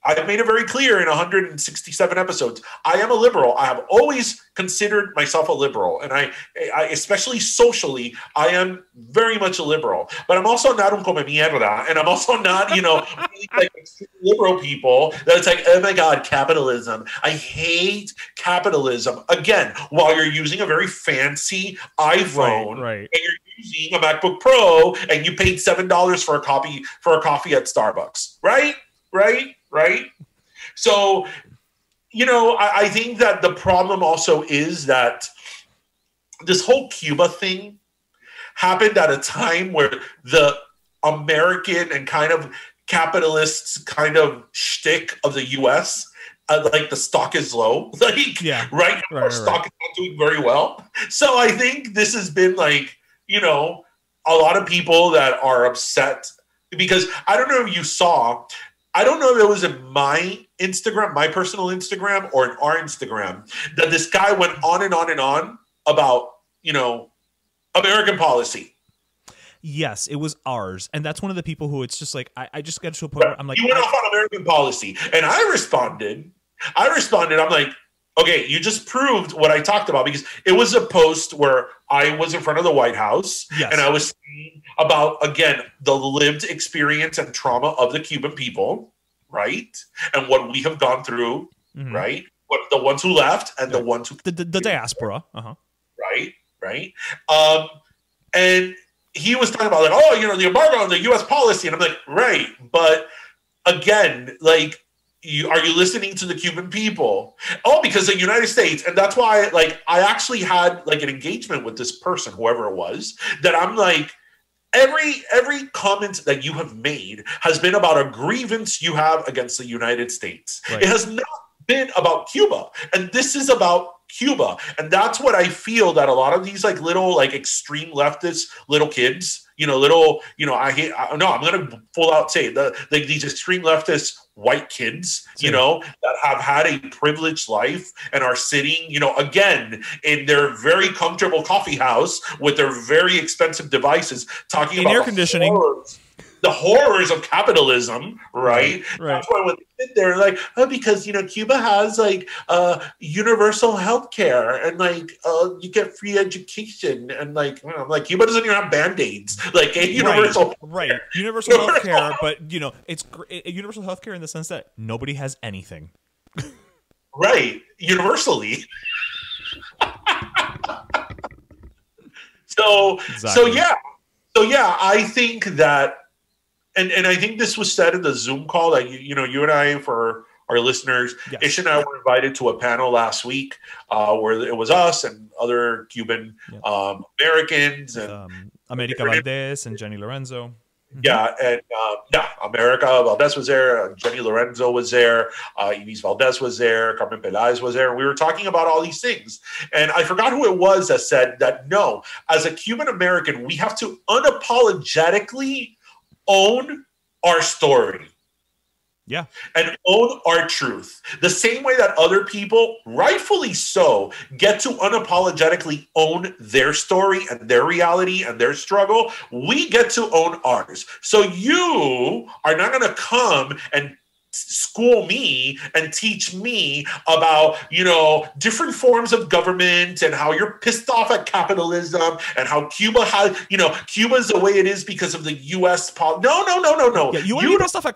Speaker 2: I've made it very clear in 167 episodes. I am a liberal. I have always considered myself a liberal. And I especially socially, I am very much a liberal. But I'm also not un come mierda. And I'm also not, really like liberal people that it's like, oh my God, capitalism. I hate capitalism. Again, while you're using a very fancy iPhone,
Speaker 1: right.
Speaker 2: And you're using a MacBook Pro and you paid $7 for a coffee at Starbucks, right? So, I think that the problem also is that this whole Cuba thing happened at a time where the American and kind of capitalist kind of shtick of the U.S., like the stock is low, right now our stock is not doing very well. So I think this has been like, a lot of people that are upset because I don't know if you saw. I don't know if it was in my Instagram, my personal Instagram, or in our Instagram, that this guy went on and on and on about, American policy.
Speaker 1: Yes, it was ours. And that's one of the people who it's just like, I just got to a point where I'm like,
Speaker 2: you went off on American policy. And I responded, I'm like, okay, you just proved what I talked about, because it was a post where I was in front of the White House and I was saying about, again, the lived experience and trauma of the Cuban people, right? And what we have gone through, right? What the ones who left and the ones who...
Speaker 1: The diaspora.
Speaker 2: Right? And he was talking about, like, oh, you know, the embargo on the U.S. policy. And I'm like, right. But again, like, are you listening to the Cuban people? Oh, because the United States. And that's why, like, I actually had like an engagement with this person, whoever it was, that I'm like, every comment that you have made has been about a grievance you have against the United States. Right. It has not been about Cuba. And this is about Cuba. And that's what I feel that a lot of these like little like extreme leftist little kids, I'm going to full out say these extreme leftist white kids, that have had a privileged life and are sitting, again, in their very comfortable coffee house with their very expensive devices talking about
Speaker 1: air conditioning.
Speaker 2: The horrors of capitalism, right? That's why when they sit there, like, oh, because Cuba has like universal health care and like you get free education and like I'm like Cuba doesn't even have band-aids, like universal
Speaker 1: universal health care, but it's universal health care in the sense that nobody has anything,
Speaker 2: universally. So yeah, I think that. And I think this was said in the Zoom call that you and I, for our listeners, Ish and I were invited to a panel last week where it was us and other Cuban Americans and
Speaker 1: America Valdez and Jenny Lorenzo.
Speaker 2: America Valdez was there, Jenny Lorenzo was there, Inés Valdez was there, Carmen Peláez was there, and we were talking about all these things. And I forgot who it was that said that, no, as a Cuban American, we have to unapologetically own our story. And own our truth. The same way that other people, rightfully so, get to unapologetically own their story and their reality and their struggle, we get to own ours. So you are not going to come and school me and teach me about, different forms of government and how you're pissed off at capitalism and how Cuba has, Cuba's the way it is because of the U.S. No.
Speaker 1: Yeah, you want to be pissed off at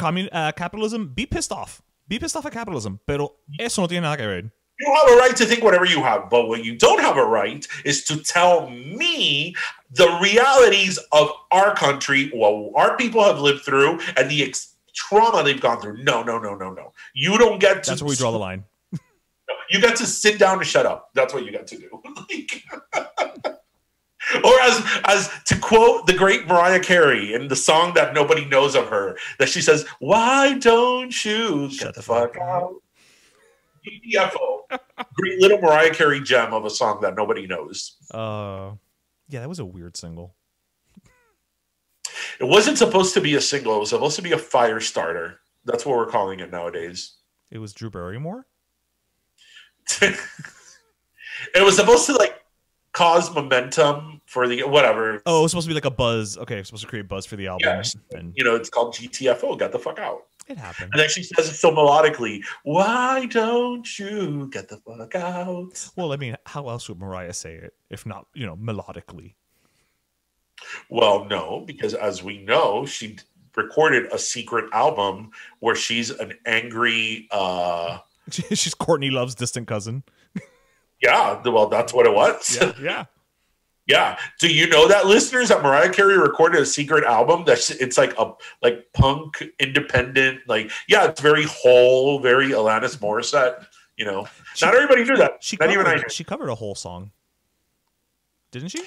Speaker 1: capitalism? Be pissed off. Be pissed off at capitalism. Pero eso no tiene nada que ver.
Speaker 2: You have a right to think whatever you have, but what you don't have a right is to tell me the realities of our country, what our people have lived through, and the trauma they've gone through. No. You don't get to.
Speaker 1: That's where we draw the line.
Speaker 2: You got to sit down and shut up. That's what you got to do. Or as to quote the great Mariah Carey in the song that nobody knows of her, that she says, "Why don't you shut the fuck out?" GTFO. Great little Mariah Carey gem of a song that nobody knows.
Speaker 1: Yeah, that was a weird single.
Speaker 2: It wasn't supposed to be a single. It was supposed to be a fire starter. That's what we're calling it nowadays.
Speaker 1: It was Drew Barrymore?
Speaker 2: It was supposed to like cause momentum for the whatever.
Speaker 1: Oh, it was supposed to be like a buzz. Okay, it was supposed to create buzz for the album.
Speaker 2: Yes. And it's called GTFO. Get the fuck out.
Speaker 1: It happened.
Speaker 2: And then she says it so melodically. Why don't you get the fuck out?
Speaker 1: Well, I mean, how else would Mariah say it if not, melodically?
Speaker 2: Well, no, because as we know, she recorded a secret album where she's an angry...
Speaker 1: She's Courtney Love's distant cousin.
Speaker 2: Yeah, well, that's what it was.
Speaker 1: Yeah.
Speaker 2: Yeah. Do you know that, listeners, that Mariah Carey recorded a secret album it's like a punk independent, it's very whole, very Alanis Morissette, Not everybody knew that. Not even I knew.
Speaker 1: She covered a whole song. Didn't she?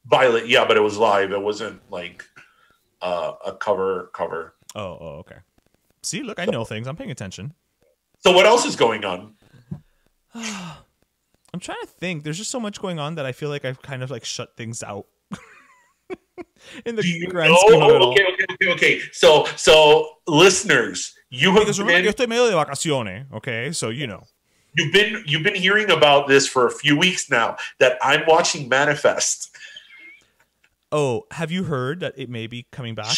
Speaker 2: Violet, yeah, but it was live. It wasn't like a cover.
Speaker 1: Oh, okay. See, look, I know things. I'm paying attention.
Speaker 2: So what else is going on?
Speaker 1: I'm trying to think. There's just so much going on that I feel like I've kind of like shut things out. In the grand scheme of it all.
Speaker 2: Okay. So listeners, you have been...
Speaker 1: Yo estoy medio de vacaciones, okay? So
Speaker 2: You've been hearing about this for a few weeks now, that I'm watching Manifest.
Speaker 1: Oh, have you heard that it may be coming back?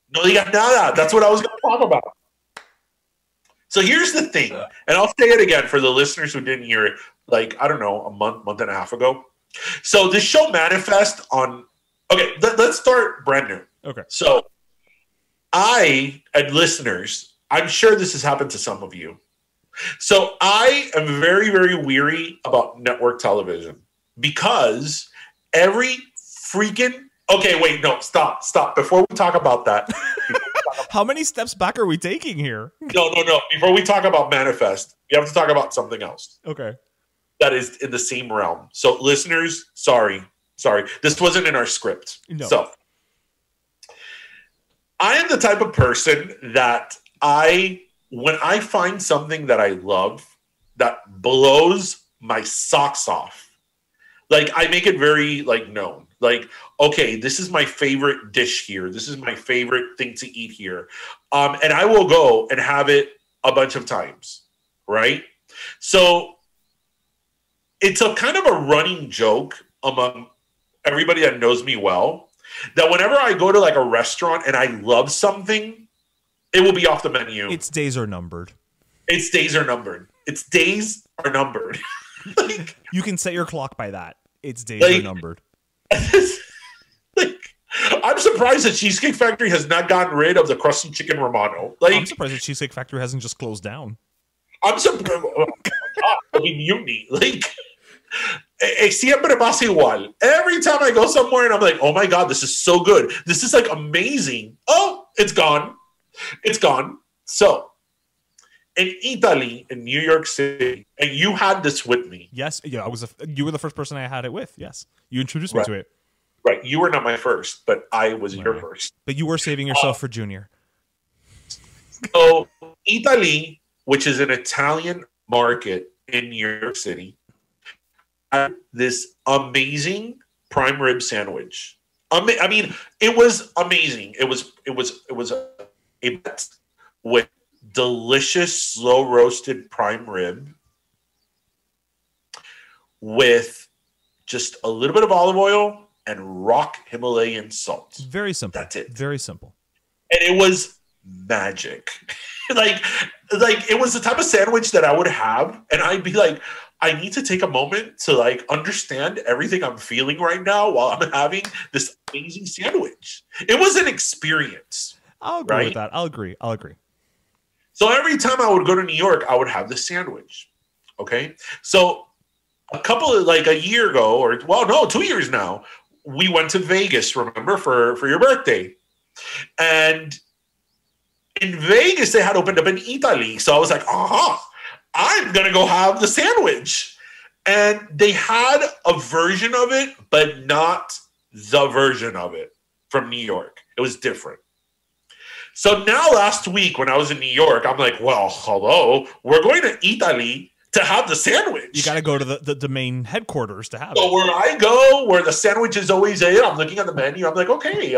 Speaker 2: No digas nada. That's what I was going to talk about. So here's the thing, and I'll say it again for the listeners who didn't hear it, like, I don't know, a month and a half ago. So this show Manifest on, okay, let's start brand new.
Speaker 1: Okay.
Speaker 2: So and listeners, I'm sure this has happened to some of you. So I am very, very weary about network television because every freaking, okay, wait, no, stop. Before we talk about that.
Speaker 1: How many steps back are we taking here?
Speaker 2: No. Before we talk about Manifest, we have to talk about something else.
Speaker 1: Okay.
Speaker 2: That is in the same realm. So listeners, sorry. This wasn't in our script.
Speaker 1: No.
Speaker 2: So I am the type of person that when I find something that I love that blows my socks off, like I make it very like known. Like, okay, this is my favorite dish here. This is my favorite thing to eat here. And I will go and have it a bunch of times, right? So it's a kind of a running joke among everybody that knows me well that whenever I go to like a restaurant and I love something, it will be off the menu.
Speaker 1: Its days are numbered.
Speaker 2: Its days are numbered. Like,
Speaker 1: you can set your clock by that. Its days
Speaker 2: like,
Speaker 1: are numbered.
Speaker 2: Like, I'm surprised that Cheesecake Factory has not gotten rid of the crusty chicken Romano. Like,
Speaker 1: I'm surprised that Cheesecake Factory hasn't just closed down.
Speaker 2: I'm surprised. Oh my God, I mean, mutiny. Like, siempre pasa igual. Every time I go somewhere and I'm like, oh my God, this is so good. This is like amazing. Oh, it's gone. It's gone. So, in Italy, in New York City, and you had this with me.
Speaker 1: Yes, yeah, you were the first person I had it with. Yes, you introduced me to it.
Speaker 2: Right, you were not my first, but I was your first.
Speaker 1: But you were saving yourself for Junior.
Speaker 2: So, Italy, which is an Italian market in New York City, had this amazing prime rib sandwich. I mean, it was amazing. It was a with delicious slow roasted prime rib with just a little bit of olive oil and rock Himalayan salt.
Speaker 1: Very simple.
Speaker 2: That's it.
Speaker 1: Very simple.
Speaker 2: And it was magic. like it was the type of sandwich that I would have and I'd be like, I need to take a moment to like understand everything I'm feeling right now while I'm having this amazing sandwich. It was an experience.
Speaker 1: I'll agree with that. I'll agree.
Speaker 2: So every time I would go to New York, I would have this sandwich. Okay. So a year ago, 2 years now, we went to Vegas, remember, for your birthday. And in Vegas, they had opened up in Italy. So I was like, I'm going to go have the sandwich. And they had a version of it, but not the version of it from New York. It was different. So now last week when I was in New York, I'm like, well, hello, we're going to Italy to have the sandwich.
Speaker 1: You got to go to the main headquarters to have it.
Speaker 2: So where I go, where the sandwich is always in, I'm looking at the menu. I'm like, okay,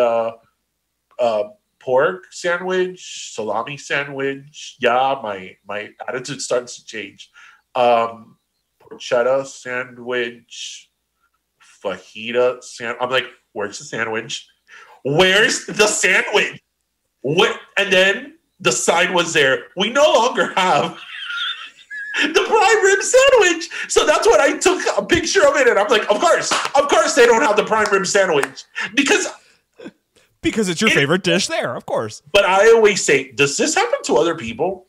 Speaker 2: pork sandwich, salami sandwich. Yeah, my attitude starts to change. Porchetta sandwich, fajita sandwich. I'm like, where's the sandwich? Where's the sandwich? What? And then the sign was there. We no longer have the prime rib sandwich. So that's what I took a picture of it. And I'm like, of course they don't have the prime rib sandwich because
Speaker 1: it's your favorite dish there, of course.
Speaker 2: But I always say, does this happen to other people?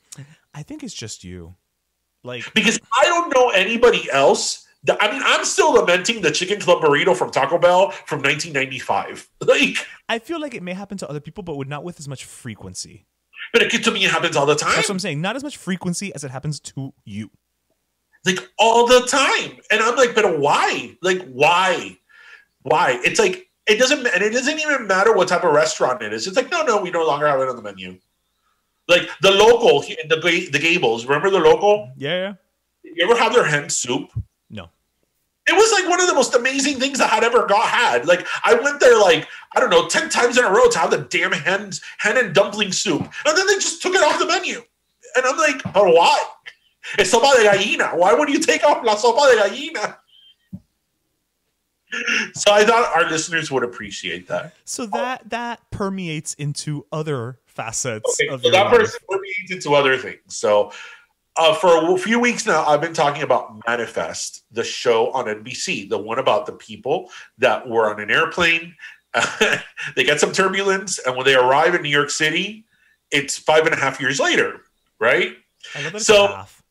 Speaker 1: I think it's just you.
Speaker 2: Because I don't know anybody else. I'm still lamenting the chicken club burrito from Taco Bell from 1995.
Speaker 1: I feel like it may happen to other people, but not with as much frequency.
Speaker 2: But to me, it happens all the time.
Speaker 1: That's what I'm saying. Not as much frequency as it happens to you.
Speaker 2: Like all the time. And I'm like, but why? Like, why? It's like, it doesn't even matter what type of restaurant it is. It's like, no, we no longer have it on the menu. Like the local, the Gables. Remember the local?
Speaker 1: Yeah.
Speaker 2: You ever have their hen soup?
Speaker 1: No.
Speaker 2: It was like one of the most amazing things I had ever had. Like I went there 10 times in a row to have the damn hen and dumpling soup. And then they just took it off the menu. And I'm like, oh, why? It's sopa de gallina. Why would you take off la sopa de gallina? So I thought our listeners would appreciate that.
Speaker 1: So that permeates into other facets
Speaker 2: Okay,
Speaker 1: of
Speaker 2: so
Speaker 1: your
Speaker 2: that
Speaker 1: life.
Speaker 2: person permeates into other things. So for a few weeks now, I've been talking about Manifest, the show on NBC, the one about the people that were on an airplane. They get some turbulence, and when they arrive in New York City, it's 5.5 years later, right?
Speaker 1: I love that it's
Speaker 2: So-
Speaker 1: half.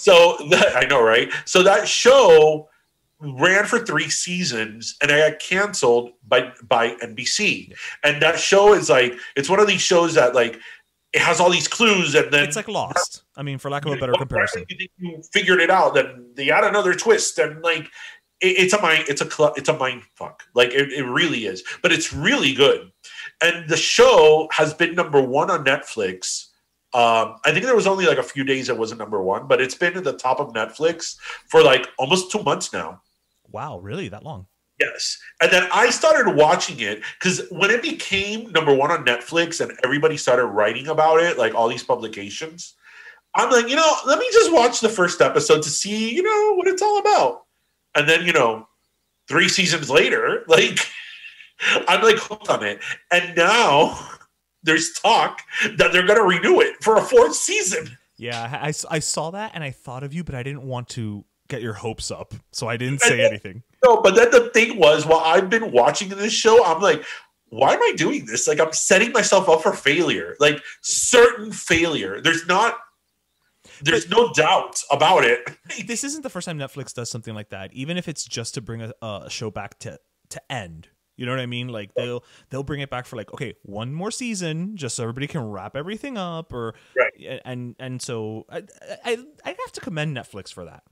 Speaker 2: I know, right? So that show ran for 3 seasons, and it got canceled by NBC. And that show is like, it's one of these shows that like it has all these clues, and then
Speaker 1: It's like Lost. I mean, for lack of a better comparison.
Speaker 2: You think you figured it out, then they add another twist, and like it's a mind fuck. Like it really is, but it's really good. And the show has been #1 on Netflix. I think there was only like a few days it wasn't #1, but it's been at the top of Netflix for like almost 2 months now.
Speaker 1: Wow, really? That long?
Speaker 2: Yes. And then I started watching it because when it became #1 on Netflix and everybody started writing about it, like all these publications, I'm like, let me just watch the first episode to see, what it's all about. And then, 3 seasons later, like, I'm like hooked on it. And now there's talk that they're going to renew it for a 4th season.
Speaker 1: Yeah, I saw that and I thought of you, but I didn't want to get your hopes up, so I didn't say anything.
Speaker 2: No, but then the thing was, while I've been watching this show, I'm like, why am I doing this? Like, I'm setting myself up for failure, like certain failure. There's no doubt about it.
Speaker 1: This isn't the first time Netflix does something like that, even if it's just to bring a show back to end. You know what I mean? Like they'll bring it back for like, okay, 1 more season, just so everybody can wrap everything up, or
Speaker 2: right.
Speaker 1: And so I have to commend Netflix for that.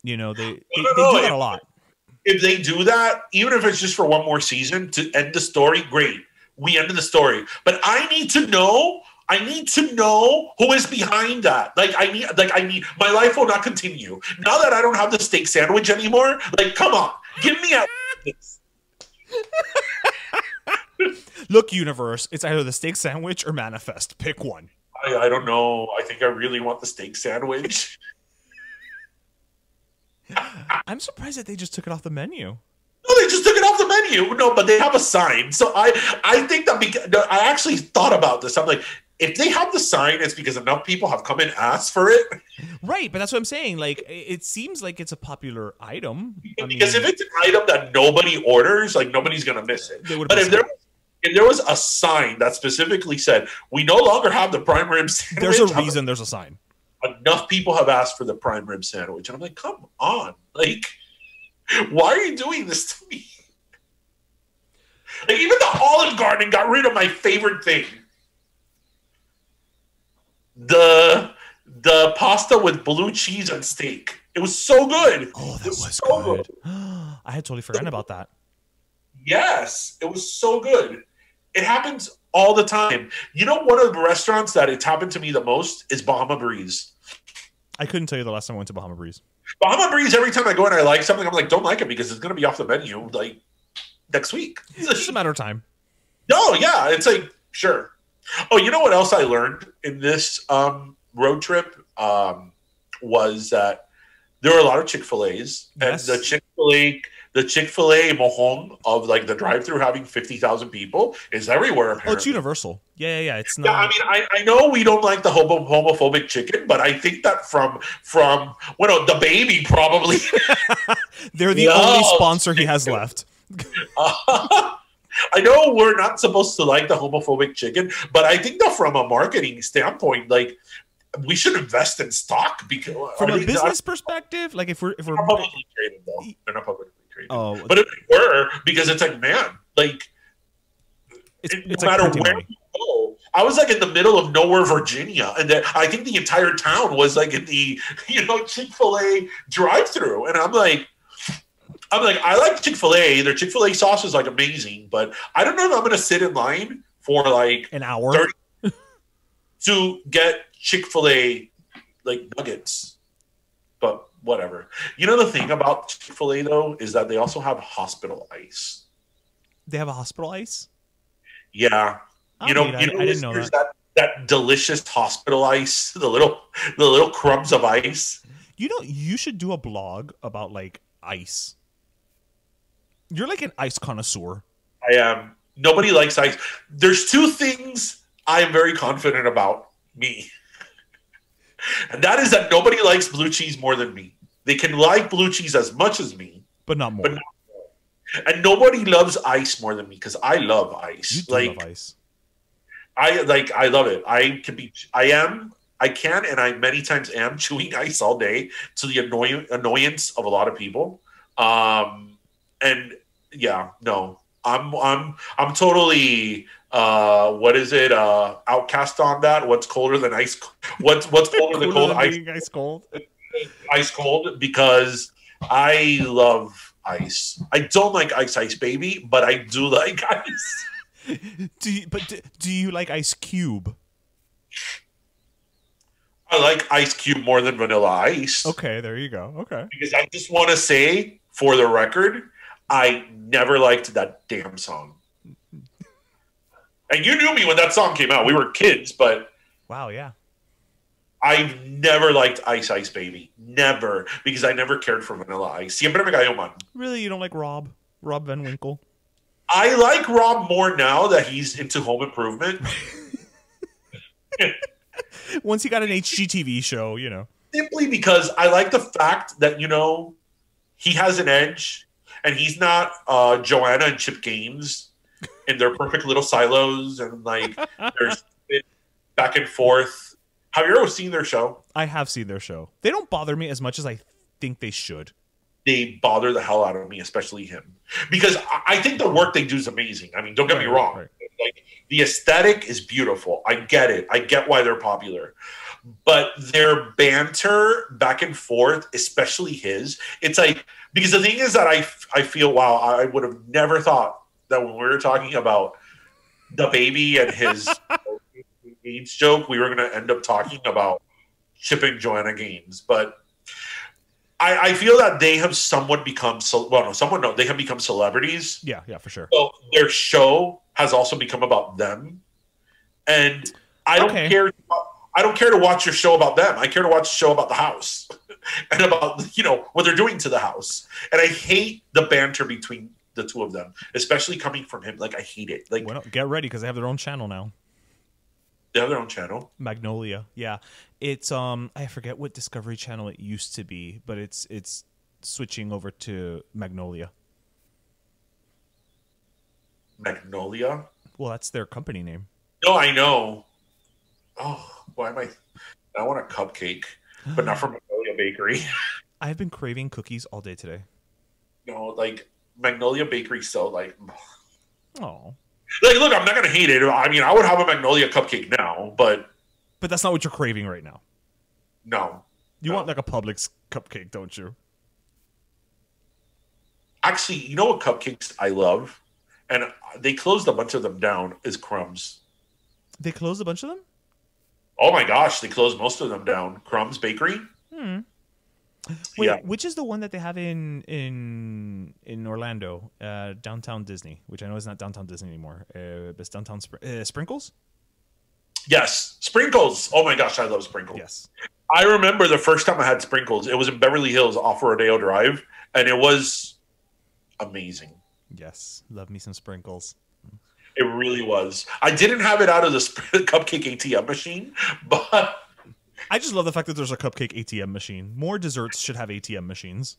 Speaker 1: They do that a lot.
Speaker 2: If they do that, even if it's just for 1 more season to end the story, great. We ended the story. But I need to know who is behind that. I need my life will not continue. Now that I don't have the steak sandwich anymore, like, come on. Give me a
Speaker 1: Look, universe, it's either the steak sandwich or Manifest. Pick one.
Speaker 2: I don't know. I think I really want the steak sandwich.
Speaker 1: I'm surprised that they just took it off the menu.
Speaker 2: No, they just took it off the menu. No, but they have a sign. So I think that I actually thought about this. I'm like, if they have the sign, it's because enough people have come and asked for it.
Speaker 1: Right, but that's what I'm saying. Like, it seems like it's a popular item.
Speaker 2: Because if it's an item that nobody orders, like, nobody's going to miss it. But if there was a sign that specifically said, we no longer have the prime rib sandwich.
Speaker 1: There's a reason there's a sign.
Speaker 2: Enough people have asked for the prime rib sandwich. And I'm like, come on. Like, why are you doing this to me? Like, even the Olive Garden got rid of my favorite thing. The pasta with blue cheese and steak. It was so good.
Speaker 1: Oh, that was so good. I had totally forgotten about that.
Speaker 2: Yes, it was so good. It happens all the time. One of the restaurants that it's happened to me the most is Bahama Breeze.
Speaker 1: I couldn't tell you the last time I went to Bahama Breeze.
Speaker 2: Bahama Breeze, every time I go and I like something, I'm like, don't like it because it's going to be off the menu like next week.
Speaker 1: It's just a matter of time.
Speaker 2: No, yeah, it's like, sure. Oh, you know what else I learned in this road trip was that there were a lot of Chick-fil-A's.
Speaker 1: Yes.
Speaker 2: And the Chick-fil-A Mohong of like the drive-thru having 50,000 people is everywhere. Apparently.
Speaker 1: Oh, it's universal. Yeah. It's not.
Speaker 2: Yeah, I mean, I know we don't like the homophobic chicken, but I think that from DaBaby probably.
Speaker 1: They're the only sponsor he has left.
Speaker 2: I know we're not supposed to like the homophobic chicken, but I think that from a marketing standpoint, like, we should invest in stock because
Speaker 1: from a business perspective, like if we're
Speaker 2: publicly traded though, they're not publicly traded.
Speaker 1: Oh,
Speaker 2: but if they were, because it's like, man, like,
Speaker 1: it's
Speaker 2: no
Speaker 1: like
Speaker 2: matter where you go. I was like in the middle of nowhere, Virginia, and I think the entire town was like in the Chick-fil-A drive-through, and I'm like, I like Chick-fil-A. Their Chick-fil-A sauce is like amazing, but I don't know if I'm going to sit in line for like
Speaker 1: an hour
Speaker 2: 30 to get Chick-fil-A like nuggets. But whatever. The thing about Chick-fil-A though is that they also have hospital ice.
Speaker 1: They have a hospital ice?
Speaker 2: Yeah.
Speaker 1: I didn't know that.
Speaker 2: That delicious hospital ice, the little crumbs of ice.
Speaker 1: You should do a blog about like ice. You're like an ice connoisseur.
Speaker 2: I am. Nobody likes ice. There's two things I am very confident about me. And that is that nobody likes blue cheese more than me. They can like blue cheese as much as me,
Speaker 1: But not more.
Speaker 2: but not more. And nobody loves ice more than me because I love ice.
Speaker 1: You do love ice.
Speaker 2: I love it. I can and I many times am chewing ice all day to the annoyance of a lot of people. And yeah, no. I'm totally what is it? Outcast on that. What's colder than ice? What's colder than cold?
Speaker 1: Ice cold.
Speaker 2: Ice cold because I love ice. I don't like ice baby, but I do like ice.
Speaker 1: Do you like Ice Cube?
Speaker 2: I like Ice Cube more than Vanilla Ice.
Speaker 1: Okay, there you go. Okay.
Speaker 2: Because I just want to say, for the record, I never liked that damn song. And you knew me when that song came out. We were kids, but
Speaker 1: Wow, yeah.
Speaker 2: I've never liked Ice Baby. Never. Because I never cared for Vanilla Ice. Siempre me cayó mal.
Speaker 1: Really, you don't like Rob Van Winkle?
Speaker 2: I like Rob more now that he's into Home Improvement.
Speaker 1: Once he got an HGTV show, you know.
Speaker 2: Simply because I like the fact that, you know, he has an edge and he's not Joanna and Chip Gaines in their perfect little silos and like there's back and forth. Have you ever seen their show?
Speaker 1: I have seen their show. They don't bother me as much as I think they should.
Speaker 2: They bother the hell out of me, especially him. Because I think the work they do is amazing. I mean, don't get me wrong.
Speaker 1: Right.
Speaker 2: Like, the aesthetic is beautiful. I get it. I get why they're popular. But their banter back and forth, especially his, it's like, because the thing is that I feel, wow, I would have never thought that when we were talking about DaBaby and his AIDS joke, we were going to end up talking about shipping Joanna Gaines. But I feel that they have somewhat become, they have become celebrities.
Speaker 1: Yeah, for sure.
Speaker 2: So their show has also become about them. And I don't care. I don't care to watch your show about them. I care to watch a show about the house and about, you know, what they're doing to the house. And I hate the banter between the two of them, especially coming from him. Like, I hate it. Like,
Speaker 1: Well, get ready because they have their own channel now.
Speaker 2: they have their own channel.
Speaker 1: Magnolia. Yeah. It's I forget what Discovery Channel it used to be, but it's switching over to Magnolia.
Speaker 2: Magnolia?
Speaker 1: Well, that's their company name.
Speaker 2: No, I know. Oh, why am I want a cupcake, but not from Magnolia Bakery.
Speaker 1: I've been craving cookies all day today.
Speaker 2: No, like, Magnolia Bakery, so, like...
Speaker 1: Oh.
Speaker 2: Like, look, I'm not going to hate it. I mean, I would have a Magnolia cupcake now, but...
Speaker 1: But that's not what you're craving right now.
Speaker 2: No.
Speaker 1: You
Speaker 2: No.
Speaker 1: want like a Publix cupcake, don't you?
Speaker 2: Actually, you know what cupcakes I love? And they closed a bunch of them down, is Crumbs.
Speaker 1: They closed a bunch of them?
Speaker 2: Oh my gosh, they closed most of them down. Crumbs Bakery?
Speaker 1: Wait,
Speaker 2: Yeah.
Speaker 1: which is the one that they have in Orlando, downtown Disney, which I know is not downtown Disney anymore. It's downtown Sprinkles?
Speaker 2: Yes, Sprinkles. Oh my gosh, I love Sprinkles.
Speaker 1: Yes.
Speaker 2: I remember the first time I had Sprinkles. It was in Beverly Hills off Rodeo Drive, and it was amazing.
Speaker 1: Yes. Love me some Sprinkles.
Speaker 2: It really was. I didn't have it out of the cupcake ATM machine, but...
Speaker 1: I just love the fact that there's a cupcake ATM machine. More desserts should have ATM machines.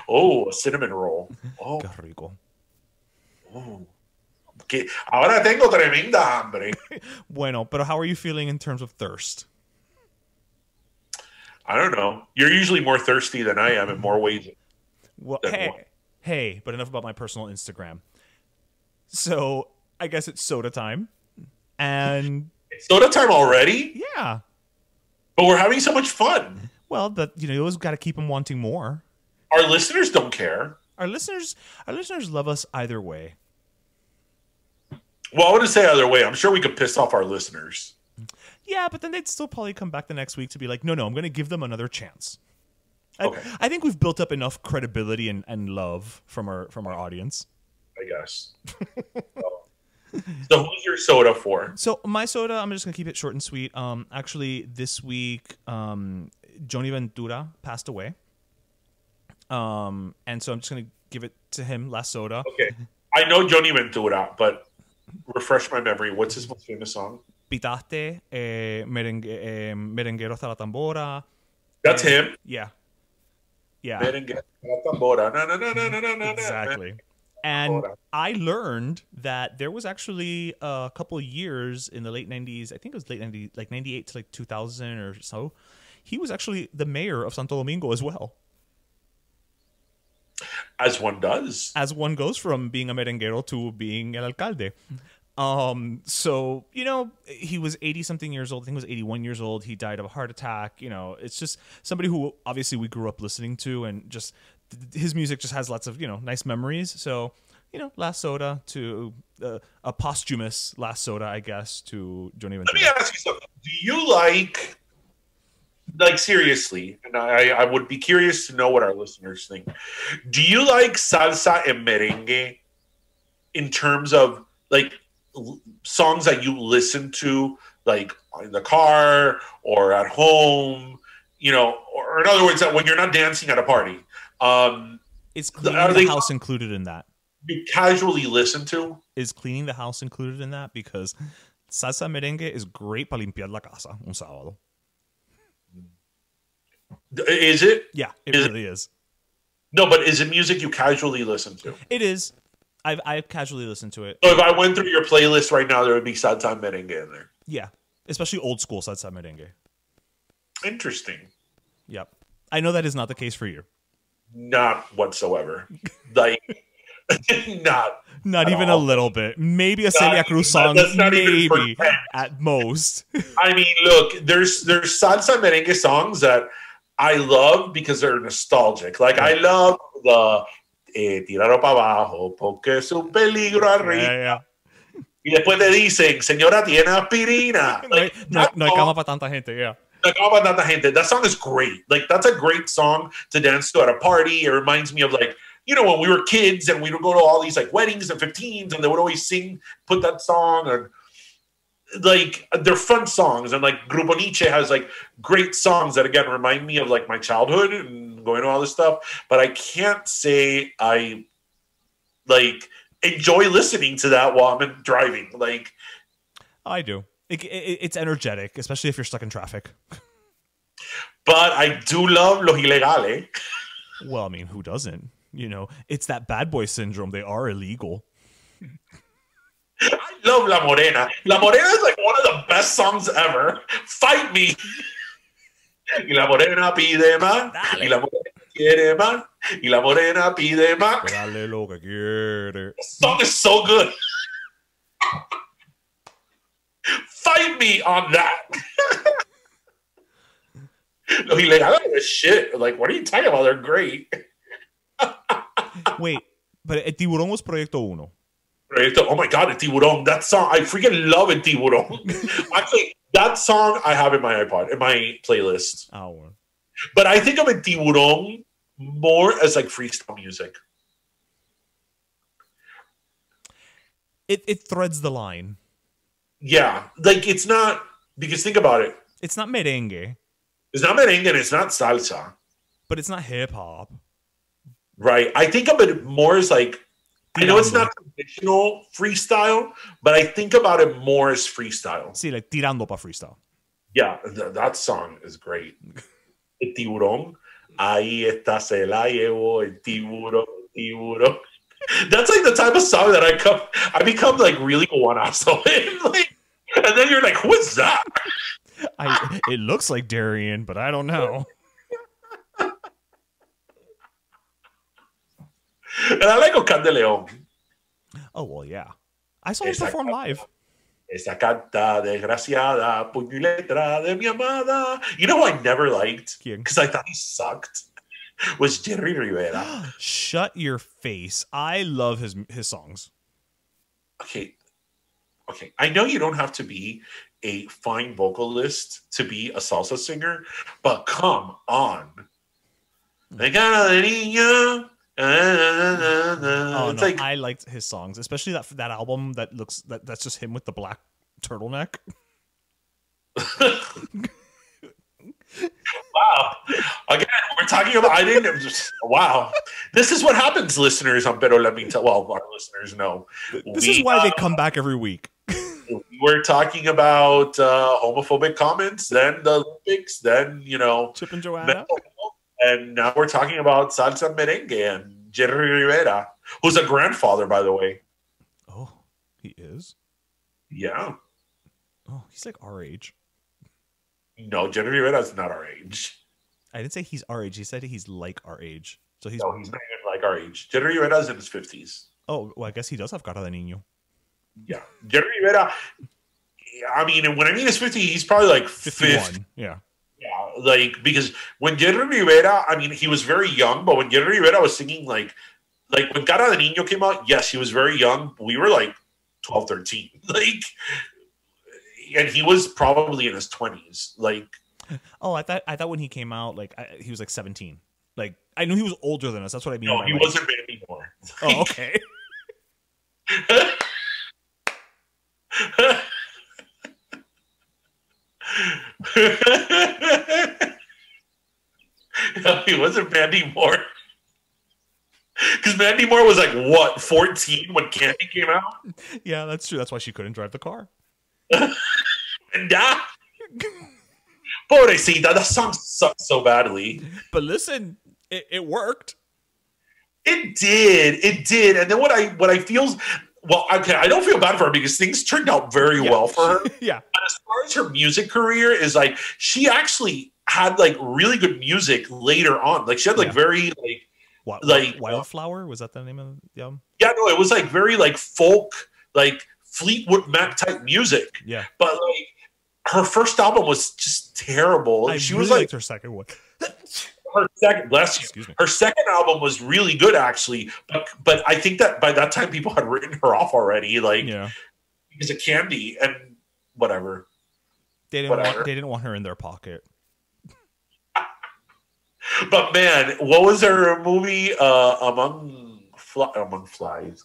Speaker 2: Oh, a cinnamon roll. Oh,
Speaker 1: Qué rico.
Speaker 2: oh. Que ahora tengo tremenda hambre.
Speaker 1: Bueno, but how are you feeling in terms of thirst?
Speaker 2: I don't know. You're usually more thirsty than I am in more ways.
Speaker 1: Well,
Speaker 2: Then
Speaker 1: hey, but enough about my personal Instagram. So, I guess it's soda time. And
Speaker 2: It's soda time already,
Speaker 1: yeah.
Speaker 2: but we're having so much fun.
Speaker 1: Well, but you always got to keep them wanting more.
Speaker 2: Our listeners don't care.
Speaker 1: Our listeners love us either way.
Speaker 2: Well, I wouldn't say either way. I'm sure we could piss off our listeners.
Speaker 1: Yeah, but then they'd still probably come back the next week to be like, no, I'm going to give them another chance.
Speaker 2: Okay.
Speaker 1: I think we've built up enough credibility and love from our audience.
Speaker 2: I guess. So who's your soda for?
Speaker 1: So my soda, I'm just going to keep it short and sweet. Actually, this week, Johnny Ventura passed away. And so I'm just going to give it to him. La Soda.
Speaker 2: Okay. I know Johnny Ventura, but refresh my memory. What's his most famous song?
Speaker 1: Pitaste, Merenguero hasta la tambora.
Speaker 2: That's him.
Speaker 1: Yeah. Yeah.
Speaker 2: Merengue, la tambora, na, na, na, na, na, na, na,
Speaker 1: Exactly. And I learned that there was actually a couple of years in the late 90s, I think it was late 90s, like 98 to like 2000 or so. He was actually the mayor of Santo Domingo as well.
Speaker 2: As one does.
Speaker 1: As one goes from being a merenguero to being el alcalde. So, you know, he was 80 something years old. I think he was 81 years old. He died of a heart attack. You know, it's just somebody who obviously we grew up listening to, and just his music just has lots of, you know, nice memories. So, you know, La Soda to a posthumous La Soda, I guess, to Johnny Ventura.
Speaker 2: Let me ask you something. Do you like seriously, and I would be curious to know what our listeners think. Do you like salsa and merengue in terms of like songs that you listen to, like in the car or at home, you know, or in other words, that when you're not dancing at a party,
Speaker 1: is cleaning the house included in that?
Speaker 2: You casually listen to?
Speaker 1: Is cleaning the house included in that? Because salsa merengue is great para limpiar la casa un sábado.
Speaker 2: Is it?
Speaker 1: Yeah, it really is.
Speaker 2: No, but is it music you casually listen to?
Speaker 1: It is. I've casually listened to it.
Speaker 2: So if I went through your playlist right now, there would be salsa merengue in there.
Speaker 1: Yeah, especially old school salsa merengue.
Speaker 2: Interesting.
Speaker 1: Yep. I know that is not the case for you.
Speaker 2: Not whatsoever. Like, not
Speaker 1: even
Speaker 2: all.
Speaker 1: A little bit. Maybe a Celia Cruz song, maybe at most.
Speaker 2: I mean, look, there's salsa merengue songs that I love because they're nostalgic. Like, I love the tirarlo para abajo porque es un peligro arriba.
Speaker 1: Yeah.
Speaker 2: Y después te dicen, señora, tiene aspirina. Like,
Speaker 1: no hay cama para tanta gente, yeah.
Speaker 2: No hay cama para tanta gente. That song is great. Like, that's a great song to dance to at a party. It reminds me of, like, you know, when we were kids and we would go to all these, like, weddings and 15s, and they would always put that song, and like, they're fun songs. And like Grupo Nietzsche has like great songs that again remind me of like my childhood and going to all this stuff. But I can't say I like enjoy listening to that while I'm driving. Like,
Speaker 1: I do. It's energetic, especially if you're stuck in traffic.
Speaker 2: But I do love Los Ilegales.
Speaker 1: Well, I mean, who doesn't? You know, it's that bad boy syndrome. They are illegal.
Speaker 2: I love La Morena. La Morena is like one of the best songs ever. Fight me. Y la morena pide más.
Speaker 1: Dale.
Speaker 2: Y la morena quiere más. Y la morena pide más.
Speaker 1: Dale lo que quiere.
Speaker 2: The song is so good. Fight me on that. Los Ilegales are shit. Like, what are you talking about? They're great.
Speaker 1: Wait, but El Tiburón was Proyecto Uno.
Speaker 2: Oh my God, El Tiburón. That song, I freaking love El Tiburón. Actually, that song I have in my iPod, in my playlist.
Speaker 1: Oh, well.
Speaker 2: But I think of El Tiburón more as like freestyle music.
Speaker 1: It threads the line.
Speaker 2: Yeah, like it's not, because think about it.
Speaker 1: It's not merengue.
Speaker 2: It's not merengue and it's not salsa.
Speaker 1: But it's not hip hop.
Speaker 2: Right. I think of it more as like, I know it's not traditional freestyle, but I think about it more as freestyle.
Speaker 1: Sí, like tirando pa freestyle.
Speaker 2: Yeah, that song is great. El Tiburón. Ahí está, se la llevó, el tiburón, el tiburón. That's like the type of song that I become like really guanazo in. Like, and then you're like, who is that?
Speaker 1: It looks like Darien, but I don't know.
Speaker 2: And I like Ocan de León.
Speaker 1: Oh, well, yeah. I saw him perform live.
Speaker 2: Esa carta desgraciada, puño y letra de mi amada. You know who I never liked? Because I thought he sucked. Was Jerry Rivera.
Speaker 1: Shut your face. I love his songs.
Speaker 2: Okay. I know you don't have to be a fine vocalist to be a salsa singer, but come on. De cara de niña.
Speaker 1: Oh, no, I liked his songs, especially that album that's just him with the black turtleneck.
Speaker 2: Wow. Again, we're talking about, I didn't just, wow. This is what happens, listeners, on Pero Let Me Tell. Well, our listeners know.
Speaker 1: This is why they come back every week.
Speaker 2: We're talking about homophobic comments, then the Olympics, then,
Speaker 1: Chip and Joanna.
Speaker 2: mental health, and now we're talking about salsa merengue and Jerry Rivera, who's a grandfather, by the way.
Speaker 1: Oh, he is?
Speaker 2: Yeah.
Speaker 1: Oh, he's like our age.
Speaker 2: No, Jerry Rivera's not our age.
Speaker 1: I didn't say he's our age. He said he's like our age. So he's
Speaker 2: No, he's not even like our age. Jerry Rivera's in his 50s.
Speaker 1: Oh, well, I guess he does have cara de niño.
Speaker 2: Yeah. Jerry Rivera, I mean, when I mean his 50, he's probably like
Speaker 1: 51.
Speaker 2: 50.
Speaker 1: Yeah.
Speaker 2: Yeah, like, because when Jerry Rivera, I mean, he was very young, but when Jerry Rivera was singing, like when Cara de Niño came out, yes, he was very young. We were like 12, 13. Like, and he was probably in his 20s. Like,
Speaker 1: oh, I thought when he came out, like, he was like 17. Like, I knew he was older than us. That's what I mean.
Speaker 2: no, he wasn't Mandy Moore.
Speaker 1: Oh, okay.
Speaker 2: No, he wasn't Mandy Moore. Because Mandy Moore was like, what, 14 when Candy came out?
Speaker 1: Yeah, that's true. That's why she couldn't drive the car.
Speaker 2: And pobrecita, that song sucked so badly.
Speaker 1: But listen, it worked.
Speaker 2: It did. And then what I feel, well, okay, I don't feel bad for her because things turned out very well for her.
Speaker 1: Yeah.
Speaker 2: And as far as her music career is, like, she actually had like really good music later on. Like, she had like very
Speaker 1: Wildflower, was that the name of the album?
Speaker 2: Yeah, no, it was like very like folk, like Fleetwood Mac type music.
Speaker 1: Yeah.
Speaker 2: But like her first album was just terrible. She
Speaker 1: really
Speaker 2: was like
Speaker 1: liked her second one.
Speaker 2: her second, bless you.
Speaker 1: Excuse me.
Speaker 2: Her second album was really good actually, but I think that by that time people had written her off already, like because of Candy and whatever.
Speaker 1: They didn't want her in their pocket.
Speaker 2: But man, what was her movie? Among Flies,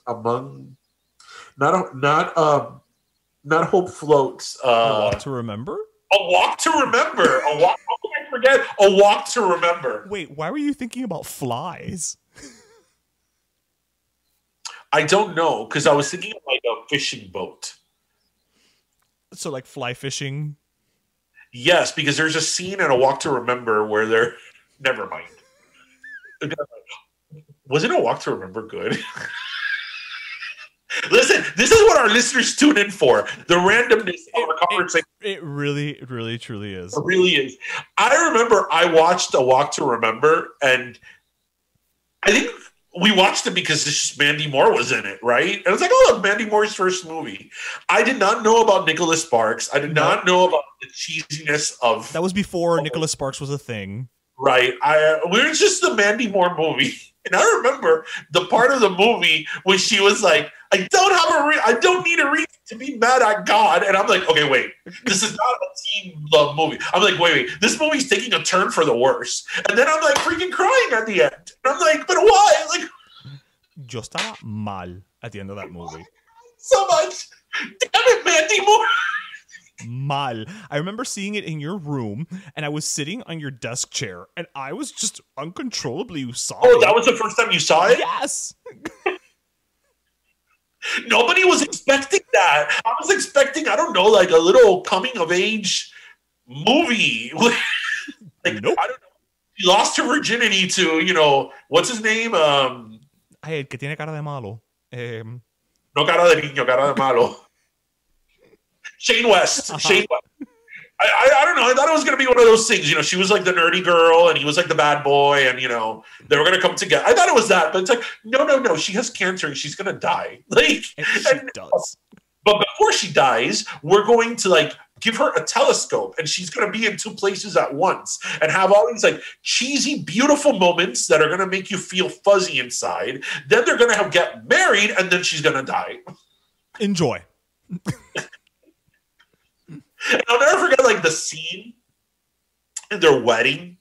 Speaker 2: not Hope Floats.
Speaker 1: A Walk to Remember.
Speaker 2: A Walk to Remember. A walk. How can I forget? A Walk to Remember.
Speaker 1: Wait, why were you thinking about flies?
Speaker 2: I don't know, because I was thinking of like a fishing boat.
Speaker 1: So like fly fishing.
Speaker 2: Yes, because there's a scene in A Walk to Remember where they're. Never mind. Wasn't A Walk to Remember good? Listen, this is what our listeners tune in for. The randomness of our conversation.
Speaker 1: It really, really, truly is.
Speaker 2: It really is. I remember I watched A Walk to Remember, and I think we watched it because it's just Mandy Moore was in it, right? And I was like, oh, look, Mandy Moore's first movie. I did not know about Nicholas Sparks. I did not know about the cheesiness of...
Speaker 1: That was before Nicholas Sparks was a thing.
Speaker 2: Right. We were just the Mandy Moore movie. And I remember the part of the movie when she was like, I don't need a reason to be mad at God. And I'm like, okay, wait, this is not a teen love movie. I'm like, wait, this movie's taking a turn for the worse. And then I'm like freaking crying at the end. And I'm like, but why? Like,
Speaker 1: yo estaba mal at the end of that movie.
Speaker 2: So much. Damn it, Mandy Moore.
Speaker 1: Mal. I remember seeing it in your room, and I was sitting on your desk chair, and I was just uncontrollably sobbing.
Speaker 2: Oh, that was the first time you saw it?
Speaker 1: Yes.
Speaker 2: Nobody was expecting that. I was expecting, I don't know, like a little coming of age movie. Like, nope. I don't know. She lost her virginity to, what's his name?
Speaker 1: El que tiene cara de malo.
Speaker 2: No cara de niño, cara de malo. Shane West. Uh-huh. Shane West. I don't know. I thought it was going to be one of those things. She was like the nerdy girl and he was like the bad boy and, they were going to come together. I thought it was that. But it's like, no. She has cancer and she's going to die. Like,
Speaker 1: and she does.
Speaker 2: But before she dies, we're going to like give her a telescope and she's going to be in two places at once and have all these like cheesy, beautiful moments that are going to make you feel fuzzy inside. Then they're going to get married and then she's going to die.
Speaker 1: Enjoy.
Speaker 2: And I'll never forget, like, the scene in their wedding,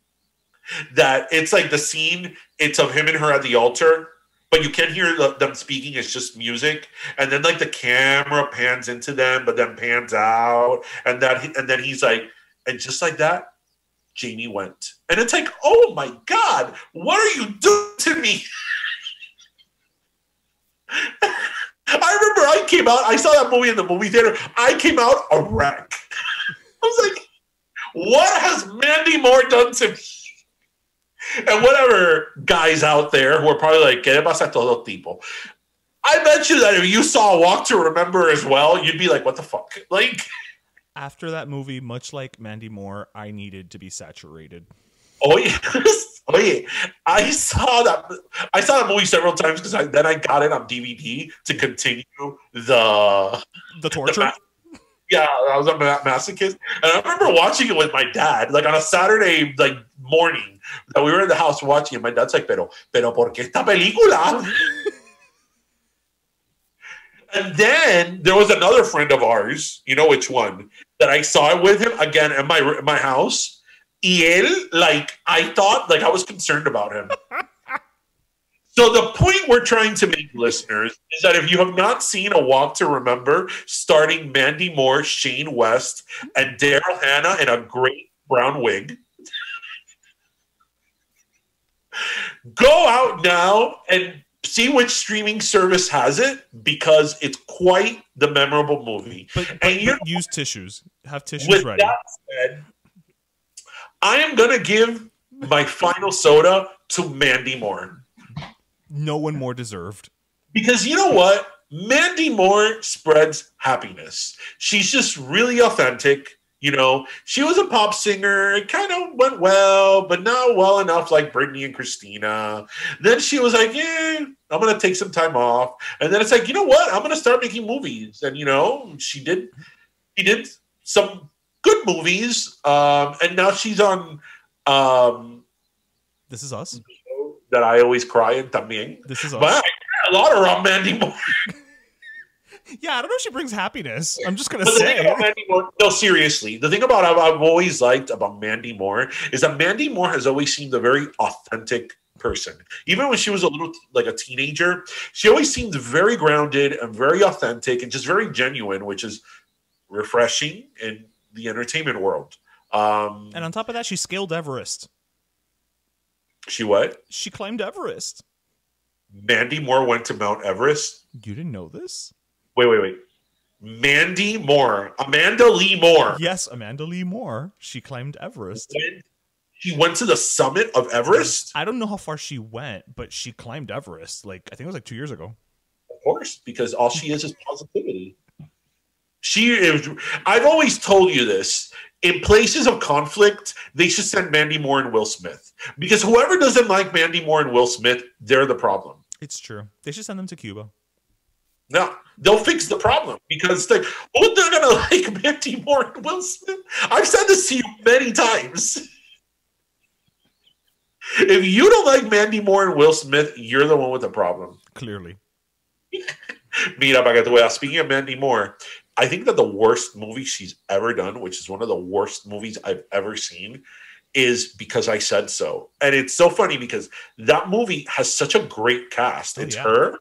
Speaker 2: that it's like the scene, it's of him and her at the altar, but you can't hear them speaking, it's just music. And then, like, the camera pans into them, but then pans out. And then he's like, and just like that, Jamie went. And it's like, oh my God, what are you doing to me? I remember I came out, I saw that movie in the movie theater. I came out a wreck. I was like, what has Mandy Moore done to me? And whatever guys out there who are probably like, ¿Qué le pasa a todo tipo? I bet you that if you saw Walk to Remember as well, you'd be like, what the fuck? Like,
Speaker 1: after that movie, much like Mandy Moore, I needed to be saturated.
Speaker 2: oh yes. Oh yeah. I saw that movie several times because then I got it on DVD to continue the
Speaker 1: torture.
Speaker 2: Yeah, I was a masochist. And I remember watching it with my dad, like on a Saturday like morning that we were in the house watching it. My dad's like, pero ¿por qué esta película? And then there was another friend of ours, you know which one, that I saw it with him again in my house. Y él, like, I thought, like, I was concerned about him. So the point we're trying to make, listeners, is that if you have not seen A Walk to Remember, starting Mandy Moore, Shane West, and Daryl Hannah in a great brown wig, go out now and see which streaming service has it, because it's quite the memorable movie.
Speaker 1: But use tissues. Have tissues
Speaker 2: with
Speaker 1: ready.
Speaker 2: That said, I am going to give my final soda to Mandy Moore.
Speaker 1: No one more deserved.
Speaker 2: Because you know what? Mandy Moore spreads happiness. She's just really authentic. You know, she was a pop singer. It kind of went well, but not well enough like Britney and Christina. Then she was like, yeah, I'm going to take some time off. And then it's like, you know what? I'm going to start making movies. And, you know, she did some good movies. And now she's on
Speaker 1: This Is Us.
Speaker 2: That I always cry in también.
Speaker 1: This Is Us.
Speaker 2: But I cry a lot around Mandy Moore.
Speaker 1: Yeah, I don't know if she brings happiness. I'm just going to
Speaker 2: But
Speaker 1: say.
Speaker 2: No, seriously. The thing about I've always liked about Mandy Moore is that Mandy Moore has always seemed a very authentic person. Even when she was a little, like a teenager, she always seemed very grounded and very authentic and just very genuine, which is refreshing in the entertainment world.
Speaker 1: And on top of that, she scaled Everest.
Speaker 2: She what?
Speaker 1: She climbed Everest.
Speaker 2: Mandy Moore went to Mount Everest?
Speaker 1: You didn't know this?
Speaker 2: Wait. Mandy Moore. Amanda Lee Moore.
Speaker 1: Yes, Amanda Lee Moore. She climbed Everest.
Speaker 2: She went to the summit of Everest?
Speaker 1: I don't know how far she went, but she climbed Everest. Like, I think it was like 2 years ago.
Speaker 2: Of course, because all she is positivity. I've always told you this. In places of conflict, they should send Mandy Moore and Will Smith. Because whoever doesn't like Mandy Moore and Will Smith, they're the problem.
Speaker 1: It's true. They should send them to Cuba.
Speaker 2: No, they'll fix the problem. Because like, who's not going to like Mandy Moore and Will Smith? I've said this to you many times. If you don't like Mandy Moore and Will Smith, you're the one with the problem.
Speaker 1: Clearly.
Speaker 2: Mira, para que tú veas. Speaking of Mandy Moore, I think that the worst movie she's ever done, which is one of the worst movies I've ever seen, is Because I Said So. And it's so funny because that movie has such a great cast. It's her,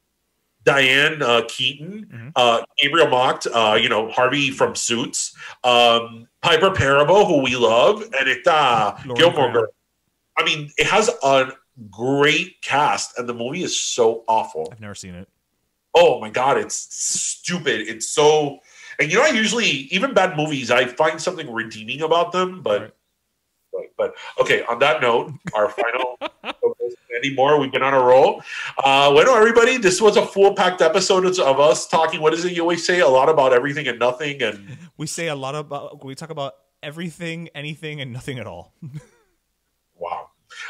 Speaker 2: Diane Keaton, Gabriel Macht, Harvey from Suits, Piper Perabo, who we love, and Gilmore Girls. I mean, it has a great cast, and the movie is so awful.
Speaker 1: I've never seen it.
Speaker 2: Oh my God, it's stupid. It's so... And I usually, even bad movies, I find something redeeming about them. But okay, on that note, our final Mandy Moore, we've been on a roll. Bueno, everybody, this was a full-packed episode of us talking, what is it you always say? A lot about everything and nothing. And
Speaker 1: we talk about everything, anything, and nothing at all.
Speaker 2: Wow.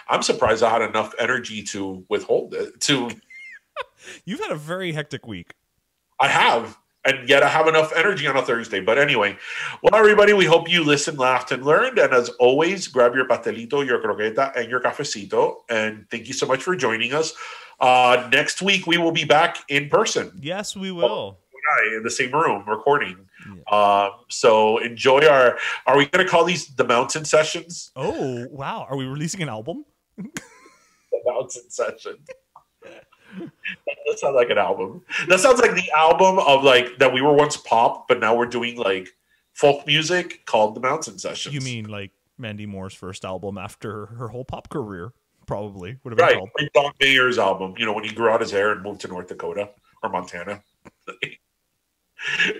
Speaker 2: I'm surprised I had enough energy to withhold it.
Speaker 1: You've had a very hectic week.
Speaker 2: I have. And yet I have enough energy on a Thursday. But anyway, well, everybody, we hope you listened, laughed, and learned. And as always, grab your pastelito, your croqueta, and your cafecito. And thank you so much for joining us. Next week, we will be back in person.
Speaker 1: Yes, we will.
Speaker 2: In the same room, recording. Yeah. So enjoy are we going to call these the Mountain Sessions?
Speaker 1: Oh, wow. Are we releasing an album?
Speaker 2: The Mountain Session. That sounds like an album. That sounds like the album of like that we were once pop, but now we're doing like folk music called the Mountain Sessions.
Speaker 1: You mean like Mandy Moore's first album after her whole pop career. Probably would have been
Speaker 2: Right,
Speaker 1: called.
Speaker 2: like Don Mayer's album, you know, when he grew out his hair and moved to North Dakota or Montana.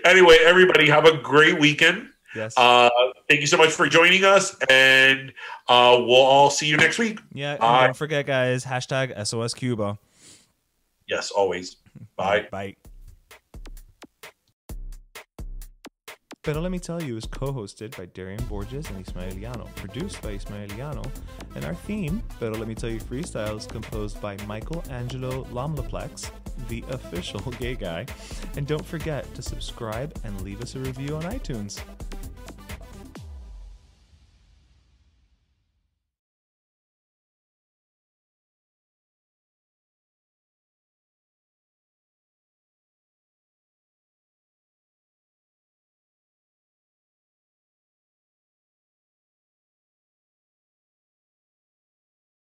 Speaker 2: Anyway, everybody have a great weekend.
Speaker 1: Yes.
Speaker 2: Thank you so much for joining us, and we'll all see you next week.
Speaker 1: Yeah, and don't forget, guys, hashtag SOS Cuba.
Speaker 2: Yes, always. Bye.
Speaker 1: Bye. Pero Let Me Tell You is co-hosted by Darian Borges and Ismaeliano, produced by Ismaeliano, and our theme, Pero Let Me Tell You Freestyle, is composed by Michael Angelo Lamleplex, the official gay guy. And don't forget to subscribe and leave us a review on iTunes.